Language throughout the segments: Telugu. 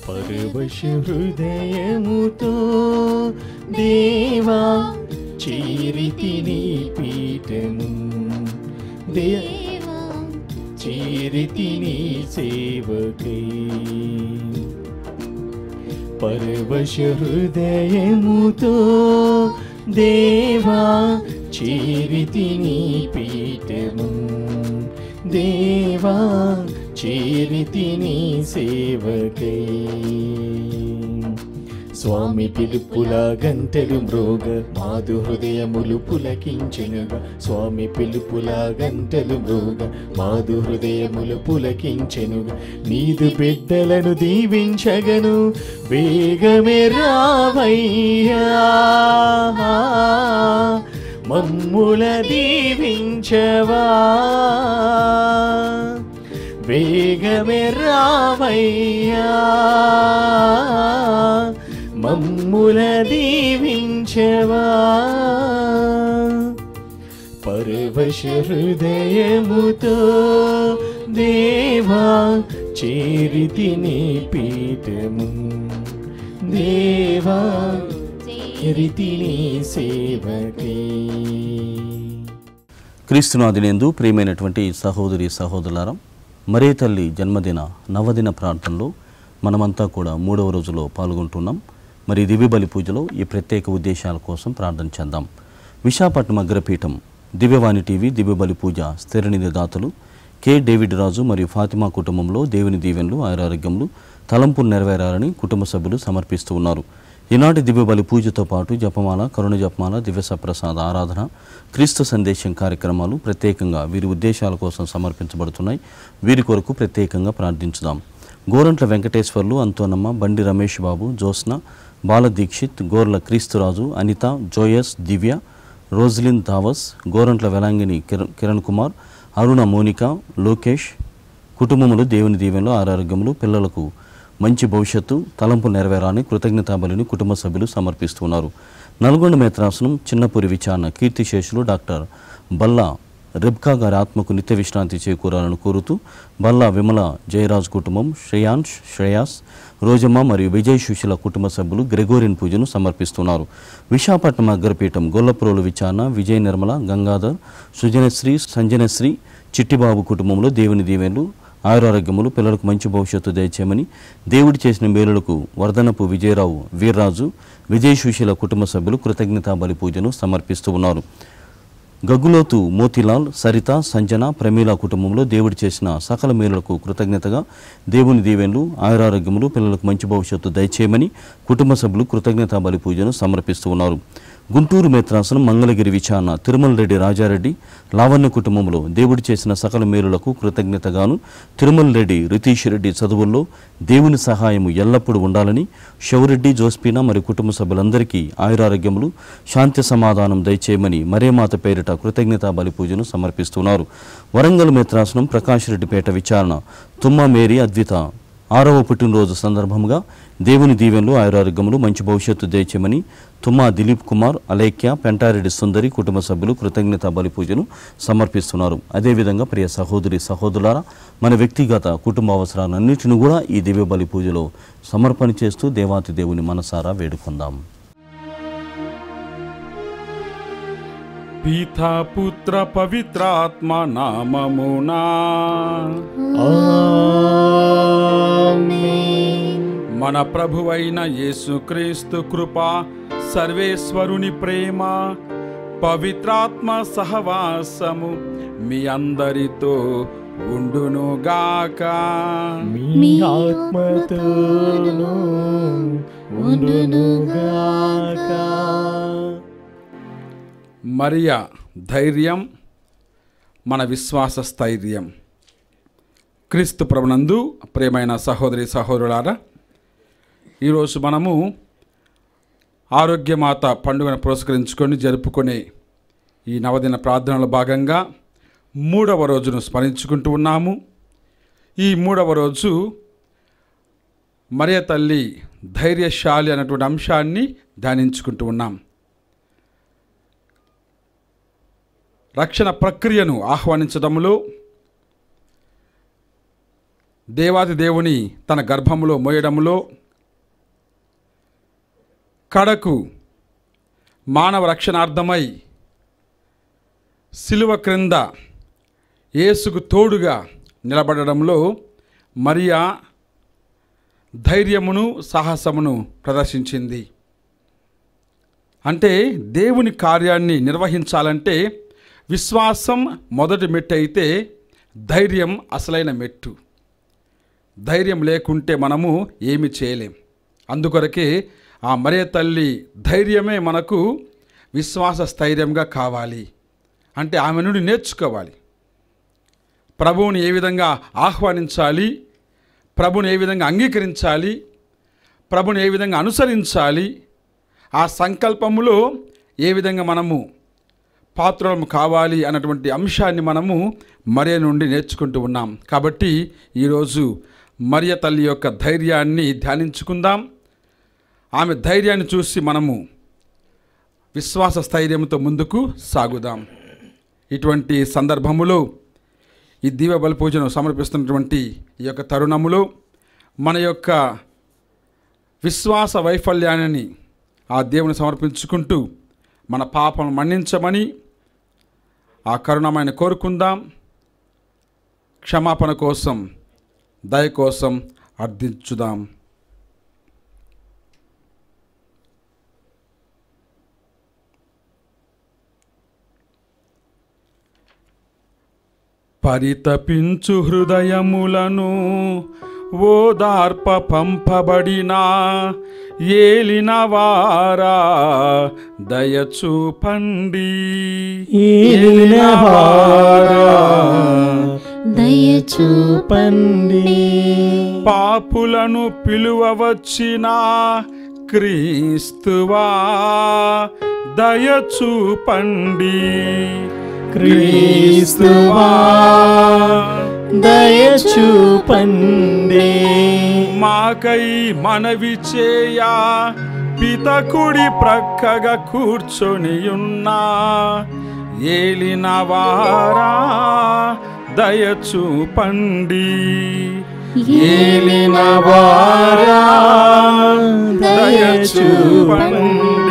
పరవశ హృదయముతో దేవా చేరితిని పీఠము, దేవా చేరితిని సేవకై. పరవశ హృదయముతో దేవా చేరితిని పీఠము, దేవా చేరితిని సేవకై. స్వామి పిలుపుల గంటలు మ్రోగ మాధు హృదయములు పులకించెనుగా, స్వామి పిలుపుల గంటలు మ్రోగ మాధు హృదయములు పులకించెనుగా. నీదు బిడ్డలను దీవించగను వేగమే రావయ్యా, మమ్ముల దీవించవా, వేగమే రావయ్యా, మమ్ముల దీవించవా. పరవశ హృదయముతో దేవా చేరితిని పీఠము, దేవా చేరితిని సేవకై. క్రీస్తునాథునందు ప్రియమైనటువంటి సహోదరి సహోదరులారా, మరే తల్లి జన్మదిన నవదిన ప్రార్థనలో మనమంతా కూడా 3వ రోజులో పాల్గొంటున్నాం. మరి దివ్య బలి పూజలో ఈ ప్రత్యేక ఉద్దేశాల కోసం ప్రార్థన చేద్దాం. విశాఖపట్నం అగ్రపీఠం దివ్యవాణి టీవీ దివ్య బలి పూజ స్థిరనిధి దాతలు కె డేవిడ్ రాజు మరియు ఫాతిమా కుటుంబంలో దేవుని దీవెనలు ఆరోగ్యములు తలంపులు నెరవేరాలని కుటుంబ సభ్యులు సమర్పిస్తూ ఉన్నారు. ఈనాటి దివ్య బలి పూజతో పాటు జపమాల, కరుణ జపమాల, దివ్య సప్రసాద ఆరాధన, క్రీస్తు సందేశం కార్యక్రమాలు ప్రత్యేకంగా వీరి ఉద్దేశాల కోసం సమర్పించబడుతున్నాయి. వీరి కొరకు ప్రత్యేకంగా ప్రార్థించుదాం. గోరంట్ల వెంకటేశ్వర్లు, అంతోనమ్మ, బండి రమేష్ బాబు, జ్యోత్స్న, బాల దీక్షిత్, గోర్ల క్రీస్తురాజు, అనిత, జోయస్, దివ్య, రోజ్లిన్ దావస్, గోరంట్ల వెలాంగిని కిరణ్ కుమార్, అరుణ, మోనిక, లోకేష్ కుటుంబములు దేవుని దీవెనలు ఆరోగ్యములు, పిల్లలకు మంచి భవిష్యత్తు, తలంపు నెరవేరాలని కృతజ్ఞతాబలిని కుటుంబ సభ్యులు సమర్పిస్తున్నారు. నల్గొండ మేత్రాసనం చిన్నపూరి విచారణ కీర్తిశేషులు డాక్టర్ బల్లా రెబ్కా గారి ఆత్మకు నిత్య విశ్రాంతి చేకూరాలని కోరుతూ బల్లా విమల జయరాజ్ కుటుంబం, శ్రేయాంష్, శ్రేయాస్, రోజమ్మ మరియు విజయ్ సుశీల కుటుంబ సభ్యులు గ్రెగోరియన్ పూజను సమర్పిస్తున్నారు. విశాఖపట్నం అగ్రపీఠం గొల్లప్రోలు విచారణ విజయ నిర్మల, గంగాధర్, సుజనశ్రీ, సంజనశ్రీ, చిట్టిబాబు కుటుంబంలో దేవుని దీవెనలు ఆరోగ్యములు, పిల్లలకు మంచి భవిష్యత్తు దయచేయమని దేవుడి చేసిన మేలులకు వర్ధనపు విజయరావు, వీర్రాజు, విజయ్ సుశీల కుటుంబ సభ్యులు కృతజ్ఞతా బలి పూజను సమర్పిస్తూ ఉన్నారు. గగ్గులోతు మోతిలాల్, సరిత, సంజన, ప్రమీల కుటుంబంలో దేవుడి చేసిన సకల మేలులకు కృతజ్ఞతగా దేవుని దీవెనలు ఆరోగ్యములు, పిల్లలకు మంచి భవిష్యత్తు దయచేయమని కుటుంబ సభ్యులు కృతజ్ఞతా బలి పూజను సమర్పిస్తూ ఉన్నారు. గుంటూరు మేత్రాసనం మంగళగిరి విచారణ తిరుమల రెడ్డి రాజారెడ్డి, లావణ్య కుటుంబంలో దేవుడి చేసిన సకల మేలులకు కృతజ్ఞతగాను తిరుమల రెడ్డి రితీష్ రెడ్డి చదువుల్లో దేవుని సహాయము ఎల్లప్పుడూ ఉండాలని శౌరెడ్డి, జోస్పీనా మరియు కుటుంబ సభ్యులందరికీ ఆయురారోగ్యములు, శాంతి సమాధానం దయచేయమని మరేమాత పేరిట కృతజ్ఞతా బలి పూజను సమర్పిస్తున్నారు. వరంగల్ మేత్రాసనం ప్రకాష్ రెడ్డిపేట విచారణ తుమ్మ మేరీ అద్విత 6వ పుట్టినరోజు సందర్భంగా దేవుని దీవెనలు ఆయురారోగ్యములు, మంచి భవిష్యత్తు దయచేయమని తుమ్మా దిలీప్ కుమార్, అలేఖ్య, పెంటారెడ్డి సుందరి కుటుంబ సభ్యులు కృతజ్ఞతా బలి పూజను సమర్పిస్తున్నారు. అదేవిధంగా ప్రియ సహోదరి సహోదరులారా, మన వ్యక్తిగత కుటుంబ అవసరాలన్నింటినీ కూడా ఈ దివ్య బలి పూజలో సమర్పణ చేస్తూ దేవాతి దేవుని మనసారా వేడుకుందాం. పితా పుత్ర పవిత్రాత్మ నామమునా మన ప్రభువైన యేసుక్రీస్తు కృప, సర్వేశ్వరుని ప్రేమ, పవిత్రాత్మ సహవాసము మీ అందరితో ఉండునుగాక. మీ ఆత్మతోను ఉండునుగాక. మరియా ధైర్యం, మన విశ్వాస స్థైర్యం. క్రీస్తు ప్రభునందు ప్రియమైన సహోదరి సహోదరులారా, ఈరోజు మనము ఆరోగ్యమాత పండుగను పురస్కరించుకొని జరుపుకునే ఈ నవదిన ప్రార్థనలో భాగంగా 3వ రోజును స్మరించుకుంటూ ఉన్నాము. ఈ 3వ రోజు మరియ తల్లి ధైర్యశాలి అన్నటువంటి అంశాన్ని ధ్యానించుకుంటూ ఉన్నాం. రక్షణ ప్రక్రియను ఆహ్వానించడంలో దేవాది దేవుని తన గర్భములో మోయడంలో కడకు మానవ రక్షణార్థమై శిలువ క్రింద యేసుకు తోడుగా నిలబడడంలో మరియా ధైర్యమును సాహసమును ప్రదర్శించింది. అంటే దేవుని కార్యాన్ని నిర్వహించాలంటే విశ్వాసం మొదటి మెట్టు అయితే ధైర్యం అసలైన మెట్టు. ధైర్యం లేకుంటే మనము ఏమి చేయలేం. అందుకొరకే ఆ మరియ తల్లి ధైర్యమే మనకు విశ్వాస స్థైర్యంగా కావాలి. అంటే ఆమె నుండి నేర్చుకోవాలి. ప్రభువుని ఏ విధంగా ఆహ్వానించాలి, ప్రభుని ఏ విధంగా అంగీకరించాలి, ప్రభుని ఏ విధంగా అనుసరించాలి, ఆ సంకల్పములో ఏ విధంగా మనము పాత్రలము కావాలి అన్నటువంటి అంశాన్ని మనము మరియ నుండి నేర్చుకుంటూ ఉన్నాం. కాబట్టి ఈరోజు మరియ తల్లి యొక్క ధైర్యాన్ని ధ్యానించుకుందాం. ఆమె ధైర్యాన్ని చూసి మనము విశ్వాస స్థైర్యంతో ముందుకు సాగుదాం. ఇటువంటి సందర్భములో ఈ దివ్య బలి పూజను సమర్పిస్తున్నటువంటి ఈ యొక్క తరుణములో మన యొక్క విశ్వాస వైఫల్యాన్ని ఆ దేవుని సమర్పించుకుంటూ మన పాపం మన్నించమని ఆ కరుణమైన కోరుకుందాం. క్షమాపణ కోసం, దయ కోసం అర్థించుదాం. పరితపించు హృదయములను ఓదార్ప పంపబడిన ఏలిన వారా దయచూపండి. దయచూపండి. పాపులను పిలువవచ్చిన క్రీస్తువా దయచూపండి. క్రీస్తువా దయచూపండి. మాకై మనవి చేయా పితకుడి ప్రక్కగా కూర్చొనియున్నా ఏలిన వారా దయచూపండి. ఏలిన వారా దయచూపండి.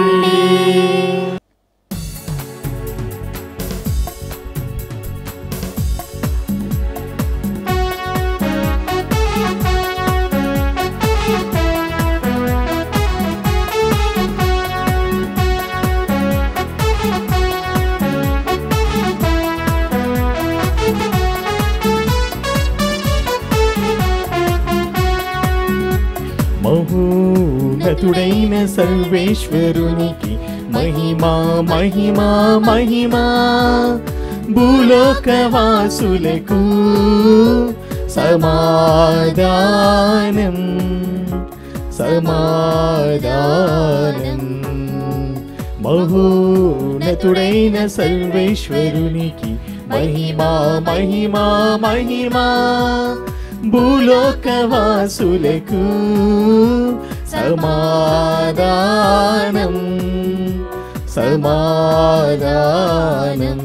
మహోన్నతుడైన సర్వేశ్వరునికి మహిమా మహిమా మహిమా. భూలోకవాసులకు సమాధానం సమాధానం. మహోన్నతుడైన సర్వేశ్వరునికి మహిమా మహిమా మహిమా. భూలోకవాసులకు సమాధానం సమాధానం.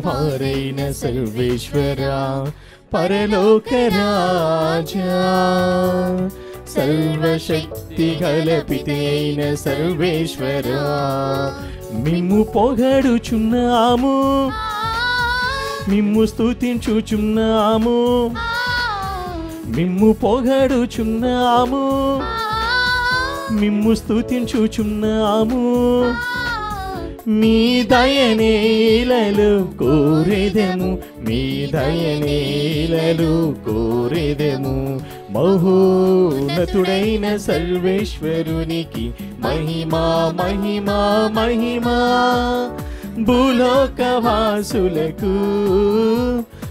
వారైన సర్వేశ్వరా పరలోక రాజా, సర్వశక్తి గలపితే అయిన సర్వేశ్వరా మిమ్ము పొగడుచున్నాము, మిమ్ము స్తుతించుచున్నాము, మిమ్ము పొగడుచున్నాము, మిమ్ము స్తుతించుచున్నాము. మీ దయనేలలు కోరెదము, మీ దయనేలలు కోరెదము. మహోన్నతుడైన సర్వేశ్వరునికి మహిమా మహిమా మహిమా. భూలోకవాసులకు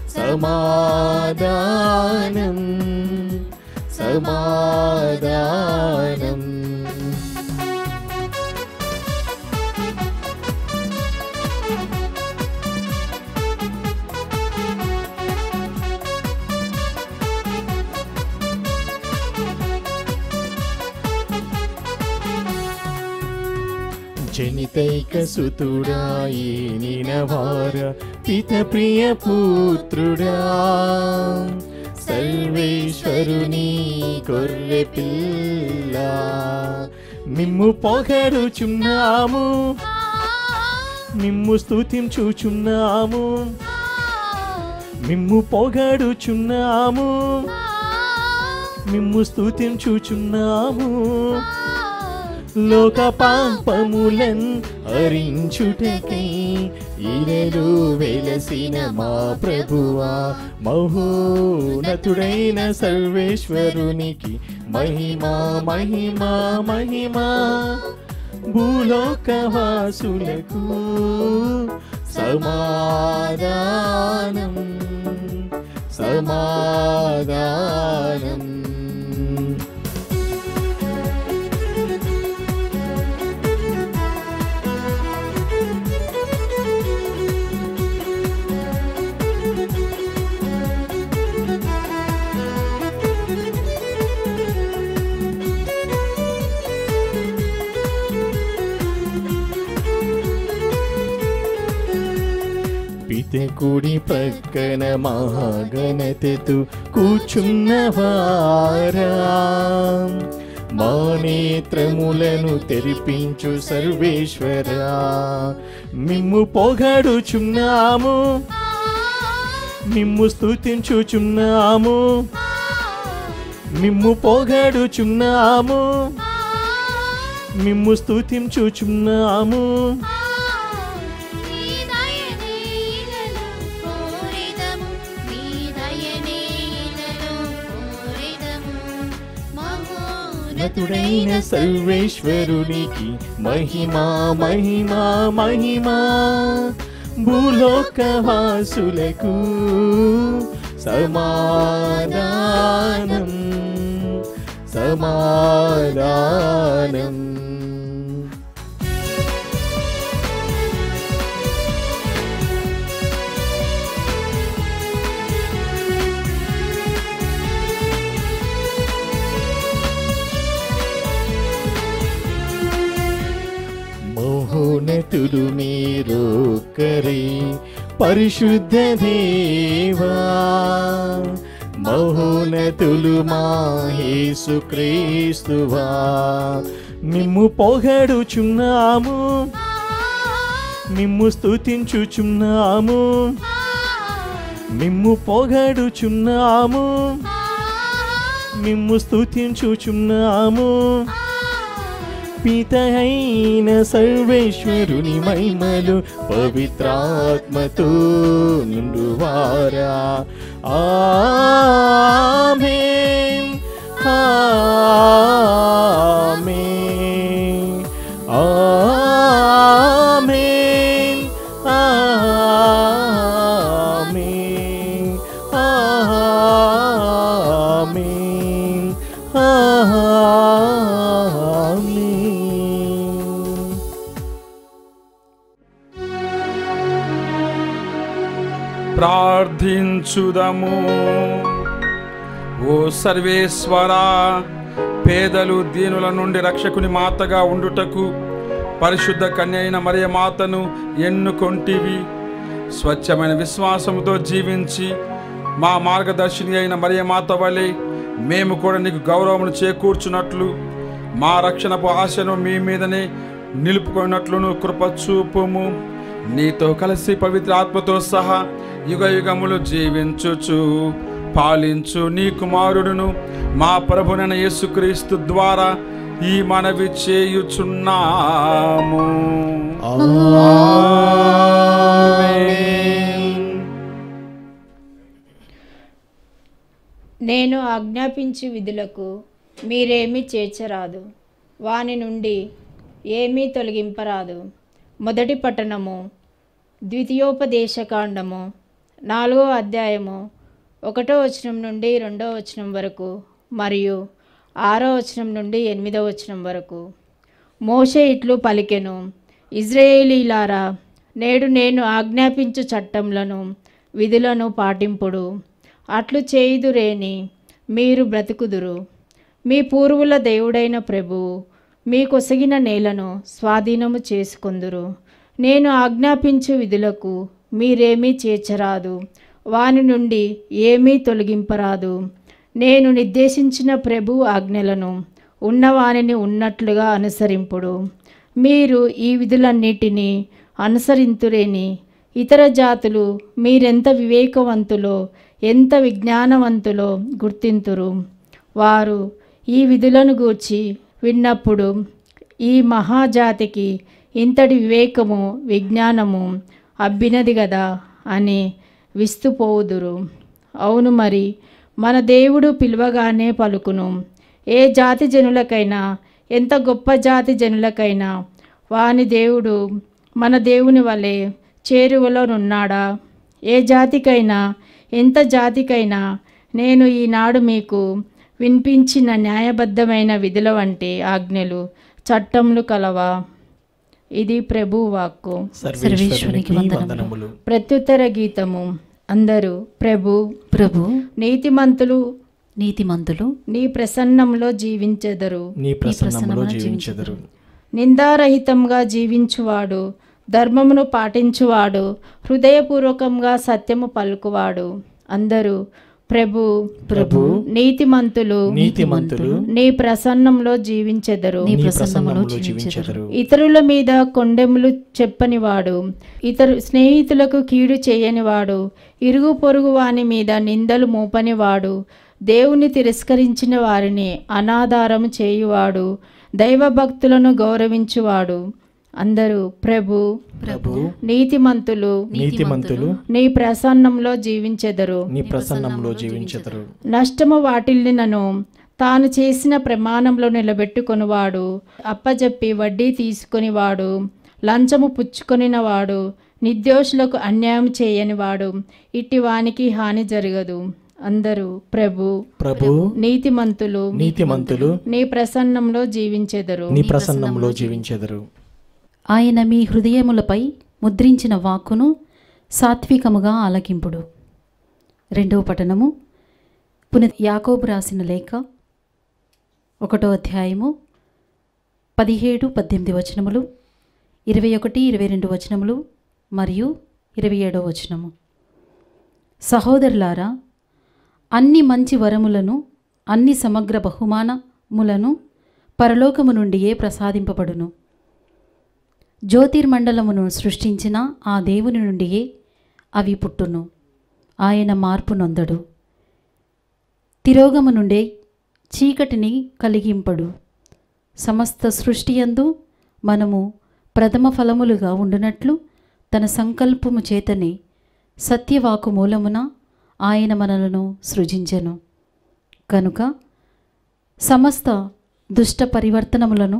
సమాధానం సమాధానం. జనితైక సుతుడా ఏనినవార పిత ప్రియ పుత్రుడా సర్వేశ్వరుని గొర్రె పిల్ల మిమ్ము పొగడుచున్నాము మిమ్ము స్తుతించుచున్నాము మిమ్ము పొగడుచున్నాము మిమ్ము స్తుతించుచున్నాము లోక పాపములన్ హరించుటకై ఈనెలు వెలసిన మా ప్రభువా మహోన్నతుడైన సర్వేశ్వరునికి మహిమా మహిమా మహిమా భూలోకవాసులకు సమాధానం సమాధానం. కుడి ప్రక్కన మహాగణతెతు కూర్చున్నవారా మా నేత్రములను తెరిపించు సర్వేశ్వరా మిమ్ము పొగడుచున్నాము మిమ్ము స్తుతించుచున్నాము మిమ్ము పొగడుచున్నాము మిమ్ము స్తుతించుచున్నాము నతుడైన సర్వేశ్వరునికి మహిమా మహిమా మహిమా భూలోకవాసులకు సమాధానం సమాధానం. మహోన్నతుడు మీరొక్కరే పరిశుద్ధ దేవా మహోన్నతులు మా యేసుక్రీస్తువా మిమ్ము పొగడుచున్నాము మిమ్ము స్తుతించుచున్నాము మిమ్ము పొగడుచున్నాము మిమ్ము స్తుతించుచున్నాము పిత అయిన సర్వేశ్వరుని మహిమలు పవిత్రాత్మతో నిండువారా ఆమేన్ ఆమేన్ ఆమేన్ ఆమేన్ ఆమేన్ ఆమేన్. ప్రార్థించుదము. ఓ సర్వేశ్వరా, పేదలు దీనుల నుండి రక్షకుని మాతగా ఉండుటకు పరిశుద్ధ కన్య అయిన మరియ మాతను ఎన్నుకొంటివి. స్వచ్ఛమైన విశ్వాసముతో జీవించి మా మార్గదర్శిని అయిన మరియ మాత వలె మేము కూడా నీకు గౌరవమును చేకూర్చున్నట్లు మా రక్షణపు ఆశను మీ మీదనే నిలుపుకున్నట్లును కృప చూపుము. నీతో కలిసి పవిత్ర ఆత్మతో సహా యుగ యుగములు జీవించుచు పాలించు నీ కుమారుడును మా ప్రభునైన యేసుక్రీస్తు ద్వారా ఈ మనవి చేయుచున్నాము. నేను ఆజ్ఞాపించు విధులకు మీరేమీ చేర్చరాదు, వాని నుండి ఏమీ తొలగింపరాదు. మొదటి పట్టణము ద్వితీయోపదేశకాండము 4వ అధ్యాయము 1వ వచనం నుండి 2వ వచనం వరకు మరియు 6వ వచనం నుండి 8వ వచనం వరకు. మోషే ఇట్లు పలికెను, ఇజ్రాయేలీలారా, నేడు నేను ఆజ్ఞాపించు చట్టములను విధులను పాటింపుడు. అట్లు చేయుదురేని మీరు బ్రతుకుదురు. మీ పూర్వుల దేవుడైన ప్రభువు మీకొసగిన నేలను స్వాధీనము చేసుకొందురు. నేను ఆజ్ఞాపించు విధులకు మీరేమీ చేర్చరాదు, వాని నుండి ఏమీ తొలగింపరాదు. నేను నిర్దేశించిన ప్రభు ఆజ్ఞలను ఉన్నవానిని ఉన్నట్లుగా అనుసరింపుడు. మీరు ఈ విధులన్నిటినీ అనుసరింతురేని ఇతర జాతులు మీరెంత వివేకవంతులో ఎంత విజ్ఞానవంతులో గుర్తింతురు. వారు ఈ విధులను గూర్చి విన్నప్పుడు ఈ మహాజాతికి ఇంతటి వివేకము విజ్ఞానము అబ్బినది గదా అని విస్తుపోవుదురు. అవును, మరి మన దేవుడు పిలువగానే పలుకును. ఏ జాతి జనులకైనా ఎంత గొప్ప జాతి జనులకైనా వాని దేవుడు మన దేవుని వలె చేరువలోనున్నాడా? ఏ జాతికైనా ఎంత జాతికైనా నేను ఈనాడు మీకు వినిపించిన న్యాయబద్ధమైన విధుల వంటి ఆజ్ఞలు చట్టములు కలవా? ఇది ప్రభు వాక్కు. సర్వేశ్వరునికి వందనములు. ప్రత్యుత్తర గీతము. అందరూ ప్రభు ప్రభు నీతిమంతులు నీతిమంతులు నీ ప్రసన్నంలో జీవించెదరు. నీ ప్రసన్నములో జీవించెదరు. నిందారహితంగా జీవించువాడు, ధర్మమును పాటించువాడు, హృదయపూర్వకంగా సత్యము పలుకువాడు. అందరూ ప్రభు ప్రభు నీతిమంతులు నీతిమంతులు నీ ప్రసన్నంలో జీవించెదరు. నీ ప్రసన్నములో జీవించెదరు. ఇతరుల మీద కొండెములు చెప్పనివాడు, ఇతరు స్నేహితులకు కీడు చేయనివాడు, ఇరుగు పొరుగు వాని మీద నిందలు మోపనివాడు, దేవుని తిరస్కరించిన వారిని అనాధారము చేయువాడు, దైవభక్తులను గౌరవించువాడు. అందరూ ప్రభు ప్రభు నీతిమంతులు నీతిమంతులు నీ ప్రసన్నంలో జీవించెదరు. నీ ప్రసన్నంలో జీవించెదరు. నష్టము వాటిల్లినను తాను చేసిన ప్రమాణంలో నిలబెట్టుకొనివాడు, అప్పజెప్పి వడ్డీ తీసుకొనివాడు, లంచము పుచ్చుకొనినవాడు, నిర్దోషులకు అన్యాయం చేయనివాడు, ఇట్టి వానికి హాని జరగదు. అందరూ ప్రభు ప్రభు నీతిమంతులు నీతిమంతులు నీ ప్రసన్నంలో జీవించెదరు. నీ ప్రసన్నంలో జీవించెదరు. ఆయన మీ హృదయములపై ముద్రించిన వాక్కును సాత్వికముగా ఆలకింపుడు. రెండవ పఠనము. పునీత యాకోబు రాసిన లేఖ 1వ అధ్యాయము 17-18 వచనములు, 21-22 వచనములు మరియు 27వ వచనము. సహోదరులారా, అన్ని మంచి వరములను అన్ని సమగ్ర బహుమానములను పరలోకము నుండియే ప్రసాదింపబడును. జ్యోతిర్మండలమును సృష్టించిన ఆ దేవుని నుండియే అవి పుట్టును. ఆయన మార్పు నొందడు. తిరోగము నుండే చీకటిని కలిగింపడు. సమస్త సృష్టియందు మనము ప్రథమ ఫలములుగా ఉండునట్లు తన సంకల్పము చేతనే సత్యవాకు మూలమున ఆయన మనలను సృజించెను. కనుక సమస్త దుష్ట పరివర్తనములను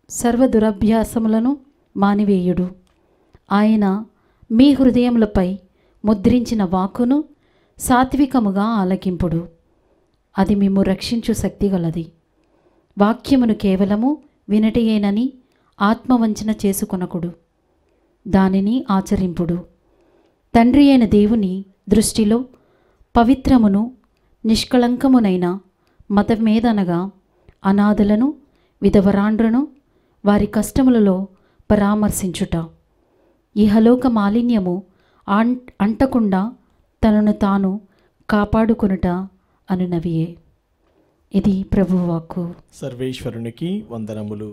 సర్వదురభ్యాసములను మానివేయుడు. ఆయన మీ హృదయములపై ముద్రించిన వాక్కును సాత్వికముగా ఆలకింపుడు. అది మిమ్ము రక్షించు శక్తి గలది. వాక్యమును కేవలము వినటయేనని ఆత్మవంచన చేసుకొనకుడు, దానిని ఆచరింపుడు. తండ్రి అయిన దేవుని దృష్టిలో పవిత్రమును నిష్కళంకమునైన మతమేదనగా అనాథలను విధవరాండ్రను వారి కష్టములలో పరామర్శించుట, ఇహలోక మాలిన్యము అంటకుండా తనను తాను కాపాడుకొనుట అనునవియే. ఇది ప్రభువాక్కు. సర్వేశ్వరునికి వందనములు.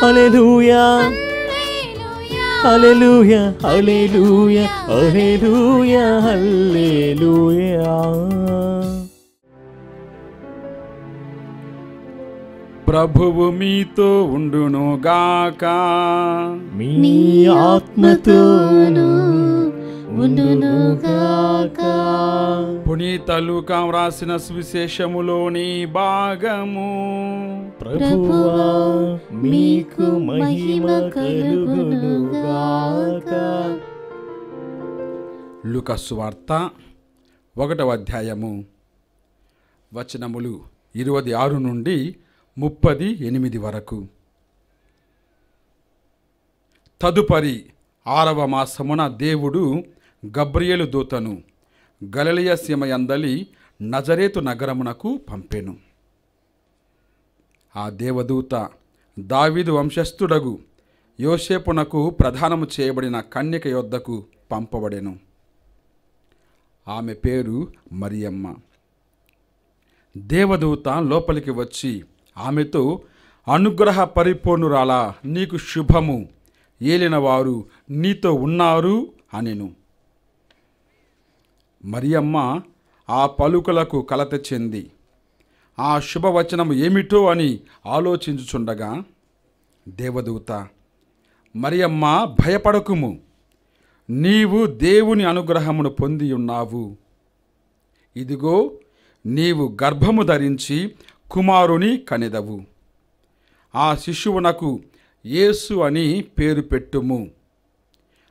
హల్లెలూయా హల్లెలూయా హల్లెలూయా హల్లెలూయా హల్లెలూయా. ప్రభువు మీతో ఉండునుగాక. మీ ఆత్మతోను ఉండునుగాక. పునీత లూకా వ్రాసిన సువిశేషములోని భాగము. ప్రభువా మీకు మహిమ కలుగునుగాక. లూకా సువార్త 1వ అధ్యాయము వచనములు 26 నుండి 38 వరకు. తదుపరి 6వ మాసమున దేవుడు గబ్రియేలు దూతను గలిలయ సీమయందలి నజరేతు నగరమునకు పంపెను. ఆ దేవదూత దావీదు వంశస్థుడగు యోసేపునకు ప్రదానము చేయబడిన కన్యక యొద్దకు పంపబడెను. ఆమె పేరు మరియమ్మ. దేవదూత లోపలికి వచ్చి ఆమెతో, అనుగ్రహ పరిపూర్ణురాలా, నీకు శుభము, ఏలినవారు నీతో ఉన్నారు అనెను. మరియమ్మ ఆ పలుకులకు కలత చెంది ఆ శుభవచనము ఏమిటో అని ఆలోచించుచుండగా దేవదూత, మరియమ్మ భయపడకుము, నీవు దేవుని అనుగ్రహమును పొంది ఉన్నావు. ఇదిగో నీవు గర్భము ధరించి కుమారుని కనెదవు. ఆ శిశువునకు యేసు అని పేరు పెట్టుము.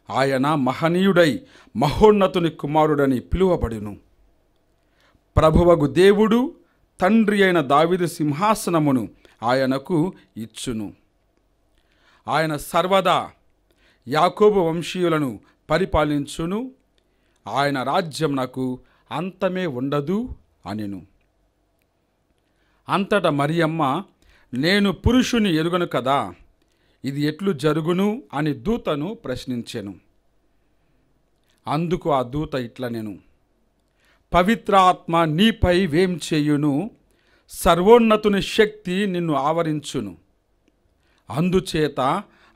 ఆయన మహనీయుడై మహోన్నతుని కుమారుడని పిలువబడును. ప్రభువగు దేవుడు తండ్రి అయిన దావీదు సింహాసనమును ఆయనకు ఇచ్చును. ఆయన సర్వదా యాకోబు వంశీయులను పరిపాలించును. ఆయన రాజ్యమునకు అంతమే ఉండదు అనెను. అంతటా మరియమ్మ, నేను పురుషుని ఎరుగను కదా, ఇది ఎట్లు జరుగును అని దూతను ప్రశ్నించెను. అందుకు ఆ దూత ఇట్లనెను, పవిత్రాత్మ నీపై వేం చేయును, సర్వోన్నతుని శక్తి నిన్ను ఆవరించును. అందుచేత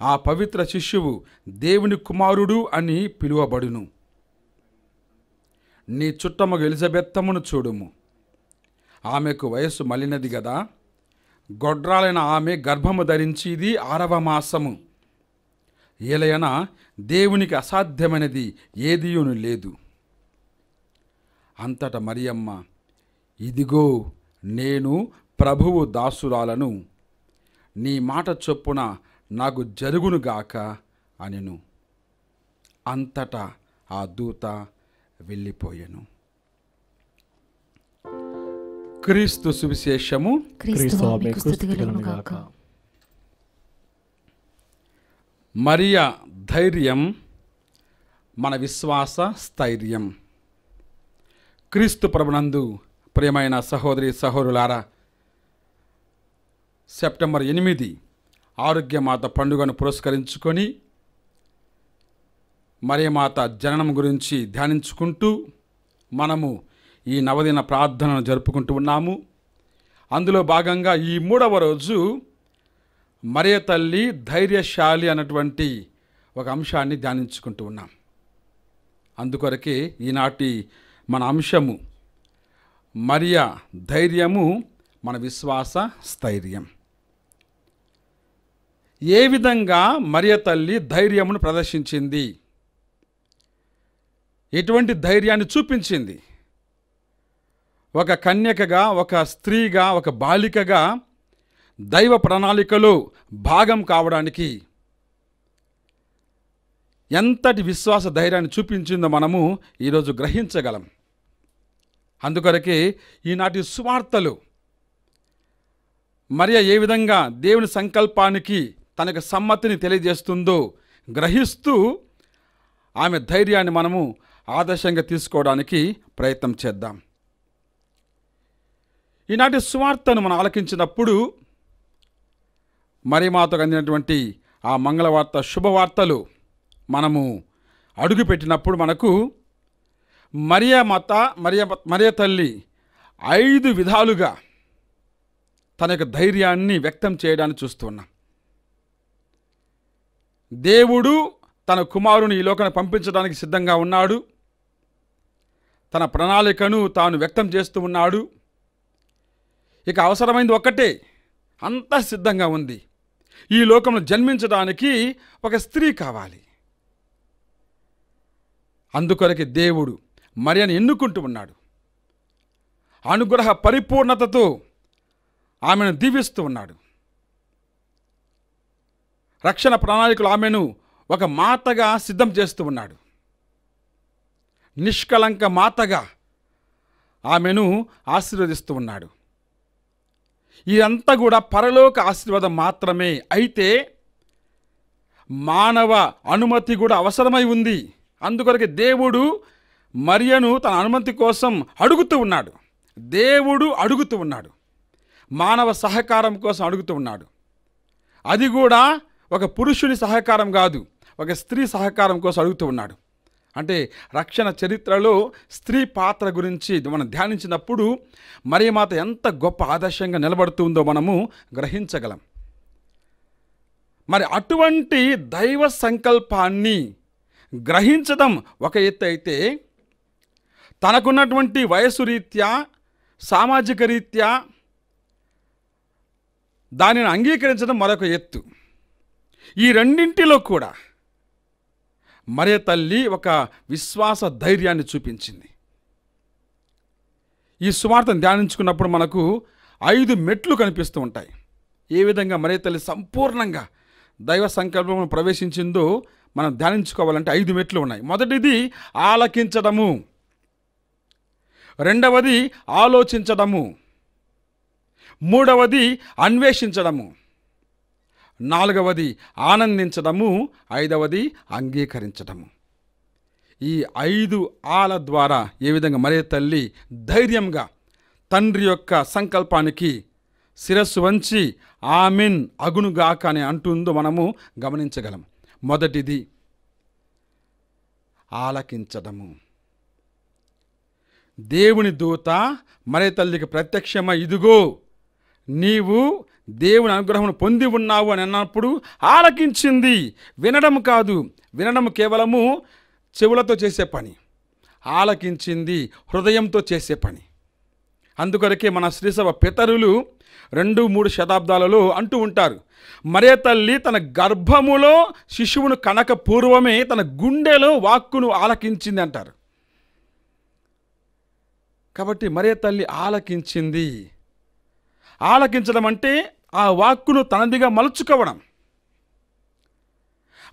ఆ పవిత్ర శిశువు దేవుని కుమారుడు అని పిలువబడును. నీ చుట్టమగు ఎలిజబెత్తమును చూడుము. ఆమెకు వయస్సు మళ్ళినది గదా. గొడ్రాలైన ఆమె గర్భము ధరించి ఇది 6వ మాసము. ఏలయన దేవునికి అసాధ్యమైనది ఏదియును లేదు. అంతట మరియమ్మ, ఇదిగో నేను ప్రభువు దాసురాలను, నీ మాట చొప్పున నాకు జరుగునుగాక అనెను. అంతటా ఆ దూత వెళ్ళిపోయెను. క్రీస్తు సువిశేషము. క్రీస్తువా మీకు స్తుతి కలుగునుగాక. మరియ ధైర్యం మన విశ్వాస స్థైర్యం. క్రీస్తు ప్రభునందు ప్రియమైన సహోదరి సహోదరులారా, సెప్టెంబర్ 8 ఆరోగ్యమాత పండుగను పురస్కరించుకొని మరియమాత జననం గురించి ధ్యానించుకుంటూ మనము ఈ నవదిన ప్రార్థనను జరుపుకుంటూ ఉన్నాము. అందులో భాగంగా ఈ 3వ రోజు మరియ తల్లి ధైర్యశాలి అన్నటువంటి ఒక అంశాన్ని ధ్యానించుకుంటూ ఉన్నాం. అందుకొరకే ఈనాటి మన అంశము మరియ ధైర్యము మన విశ్వాస స్థైర్యం. ఏ విధంగా మరియ తల్లి ధైర్యమును ప్రదర్శించింది, ఎటువంటి ధైర్యాన్ని చూపించింది? ఒక కన్యకగా, ఒక స్త్రీగా, ఒక బాలికగా దైవ ప్రణాళికలో భాగం కావడానికి ఎంతటి విశ్వాస ధైర్యాన్ని చూపించిందో మనము ఈరోజు గ్రహించగలం. అందుకొరకే ఈనాటి సువార్తలు మరియ ఏ విధంగా దేవుని సంకల్పానికి తనకు సమ్మతిని తెలియజేస్తుందో గ్రహిస్తూ ఆమె ధైర్యాన్ని మనము ఆదర్శంగా తీసుకోవడానికి ప్రయత్నం చేద్దాం. ఈనాటి సువార్తను మనం ఆలకించినప్పుడు మరియమాతకు అందినటువంటి ఆ మంగళవార్త శుభవార్తలు మనము అడుగుపెట్టినప్పుడు మనకు మరియ తల్లి 5 విధాలుగా తన యొక్క ధైర్యాన్ని వ్యక్తం చేయడాన్ని చూస్తున్నాం. దేవుడు తన కుమారుని ఈ లోకాన్ని పంపించడానికి సిద్ధంగా ఉన్నాడు. తన ప్రణాళికను తాను వ్యక్తం చేస్తూ ఉన్నాడు. ఇక అవసరమైంది ఒక్కటే, అంతా సిద్ధంగా ఉంది. ఈ లోకంలో జన్మించడానికి ఒక స్త్రీ కావాలి. అందుకొరకు దేవుడు మరియను ఎన్నుకుంటూ ఉన్నాడు. అనుగ్రహ పరిపూర్ణతతో ఆమెను దీవిస్తూ ఉన్నాడు. రక్షణ ప్రణాళికలు ఆమెను ఒక మాతగా సిద్ధం చేస్తూ ఉన్నాడు. నిష్కలంక మాతగా ఆమెను ఆశీర్వదిస్తూ ఉన్నాడు. ఇదంతా కూడా పరలోక ఆశీర్వాదం మాత్రమే. అయితే మానవ అనుమతి కూడా అవసరమై ఉంది. అందుకొరకు దేవుడు మరియను తన అనుమతి కోసం అడుగుతూ ఉన్నాడు. దేవుడు అడుగుతూ ఉన్నాడు, మానవ సహకారం కోసం అడుగుతూ ఉన్నాడు. అది కూడా ఒక పురుషుని సహకారం కాదు, ఒక స్త్రీ సహకారం కోసం అడుగుతూ ఉన్నాడు. అంటే రక్షణ చరిత్రలో స్త్రీ పాత్ర గురించి మనం ధ్యానించినప్పుడు మరియమాత ఎంత గొప్ప ఆదర్శంగా నిలబడుతుందో మనము గ్రహించగలం. మరి అటువంటి దైవ సంకల్పాన్ని గ్రహించడం ఒక ఎత్తు అయితే, తనకున్నటువంటి వయసు రీత్యా, సామాజిక రీత్యా దానిని అంగీకరించడం మరొక ఎత్తు. ఈ రెండింటిలో కూడా మరియ తల్లి ఒక విశ్వాస ధైర్యాన్ని చూపించింది. ఈ సువార్తను ధ్యానించుకున్నప్పుడు మనకు 5 మెట్లు కనిపిస్తూ ఉంటాయి. ఏ విధంగా మరియ తల్లి సంపూర్ణంగా దైవ సంకల్పంలో ప్రవేశించిందో మనం ధ్యానించుకోవాలంటే 5 మెట్లు ఉన్నాయి. మొదటిది ఆలకించడము, రెండవది ఆలోచించడము, మూడవది అన్వేషించడము, నాలుగవది ఆనందించడము, ఐదవది అంగీకరించడము. ఈ 5 ఆల ద్వారా ఏ విధంగా మరియ తల్లి ధైర్యంగా తండ్రి యొక్క సంకల్పానికి శిరస్సు వంచి ఆమెన్ అగునుగాక అని అంటుందో మనము గమనించగలం. మొదటిది ఆలకించడము. దేవుని దూత మరియ తల్లికి ప్రత్యక్షమై, ఇదిగో నీవు దేవుని అనుగ్రహం పొంది ఉన్నావు అని అన్నప్పుడు ఆలకించింది. వినడం కాదు, వినడం కేవలము చెవులతో చేసే పని. ఆలకించింది హృదయంతో చేసే పని. అందుకొరకే మన శ్రీసభ పితరులు 2-3 శతాబ్దాలలో అంటూ ఉంటారు, మరియ తల్లి తన గర్భములో శిశువును కనక పూర్వమే తన గుండెలో వాక్కును ఆలకించింది అంటారు. కాబట్టి మరియ తల్లి ఆలకించింది. ఆలకించడం అంటే ఆ వాక్కును తనదిగా మలుచుకోవడం,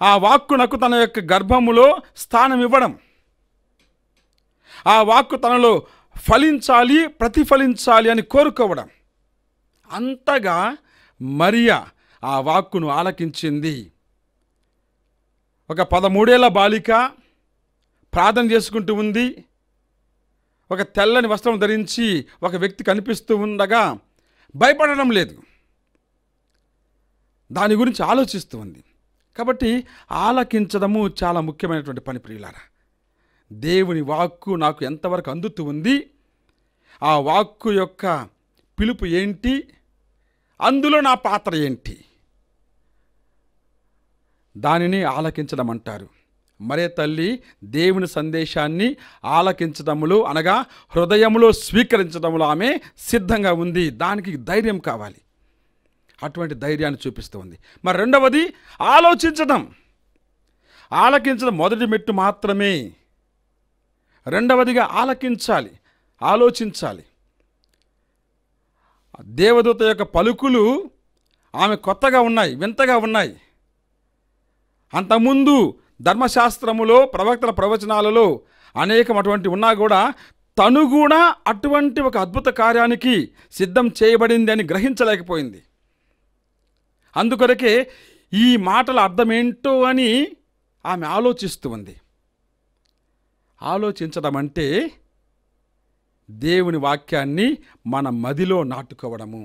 ఆ వాక్కునకు తన యొక్క గర్భములో స్థానం ఇవ్వడం, ఆ వాక్కు తనలో ఫలించాలి, ప్రతిఫలించాలి అని కోరుకోవడం. అంతగా మరియ ఆ వాక్కును ఆలకించింది. ఒక 13 ఏళ్ల బాలిక ప్రార్థన చేసుకుంటూ ఉంది. ఒక తెల్లని వస్త్రం ధరించి ఒక వ్యక్తి కనిపిస్తూ ఉండగా భయపడడం లేదు, దాని గురించి ఆలోచిస్తూ ఉంది. కాబట్టి ఆలకించడము చాలా ముఖ్యమైనటువంటి పని ప్రియులారా. దేవుని వాక్కు నాకు ఎంతవరకు అందుతూ ఉంది, ఆ వాక్కు యొక్క పిలుపు ఏంటి, అందులో నా పాత్ర ఏంటి, దానిని ఆలకించడం అంటారు. మరియ తల్లి దేవుని సందేశాన్ని ఆలకించడములో అనగా హృదయములో స్వీకరించడంలో ఆమె సిద్ధంగా ఉంది. దానికి ధైర్యం కావాలి, అటువంటి ధైర్యాన్ని చూపిస్తూ ఉంది. మరి రెండవది ఆలోచించడం. ఆలకించడం మొదటి మెట్టు మాత్రమే. రెండవదిగా ఆలకించాలి, ఆలోచించాలి. దేవదూత యొక్క పలుకులు ఆమె కొత్తగా ఉన్నాయి, వింతగా ఉన్నాయి. అంతకుముందు ధర్మశాస్త్రములో ప్రవక్తల ప్రవచనాలలో అనేకం అటువంటి ఉన్నా కూడా తను కూడా అటువంటి ఒక అద్భుత కార్యానికి సిద్ధం చేయబడింది అని గ్రహించలేకపోయింది. అందుకొరకే ఈ మాటల అర్థం ఏంటో అని ఆమె ఆలోచిస్తూ ఉంది. ఆలోచించడం అంటే దేవుని వాక్యాన్ని మన మదిలో నాటుకోవడము,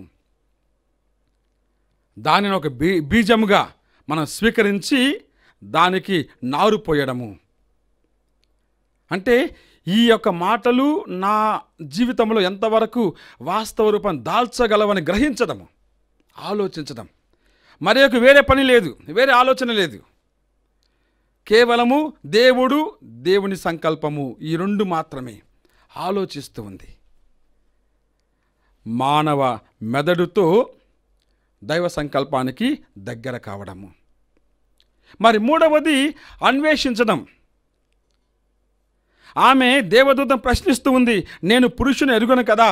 దానిని ఒక బీజముగా మనం స్వీకరించి దానికి నారు పోయడము. అంటే ఈ యొక్క మాటలు నా జీవితంలో ఎంతవరకు వాస్తవ రూపం దాల్చగలవని గ్రహించడము, ఆలోచించడం. మరి వేరే పని లేదు, వేరే ఆలోచన లేదు. కేవలము దేవుడు, దేవుని సంకల్పము, ఈ రెండు మాత్రమే ఆలోచిస్తూ ఉంది. మానవ మెదడుతో దైవ సంకల్పానికి దగ్గర కావడము. మరి మూడవది అన్వేషించడం. ఆమె దేవదూతను ప్రశ్నిస్తూ ఉంది, నేను పురుషుని ఎరుగను కదా,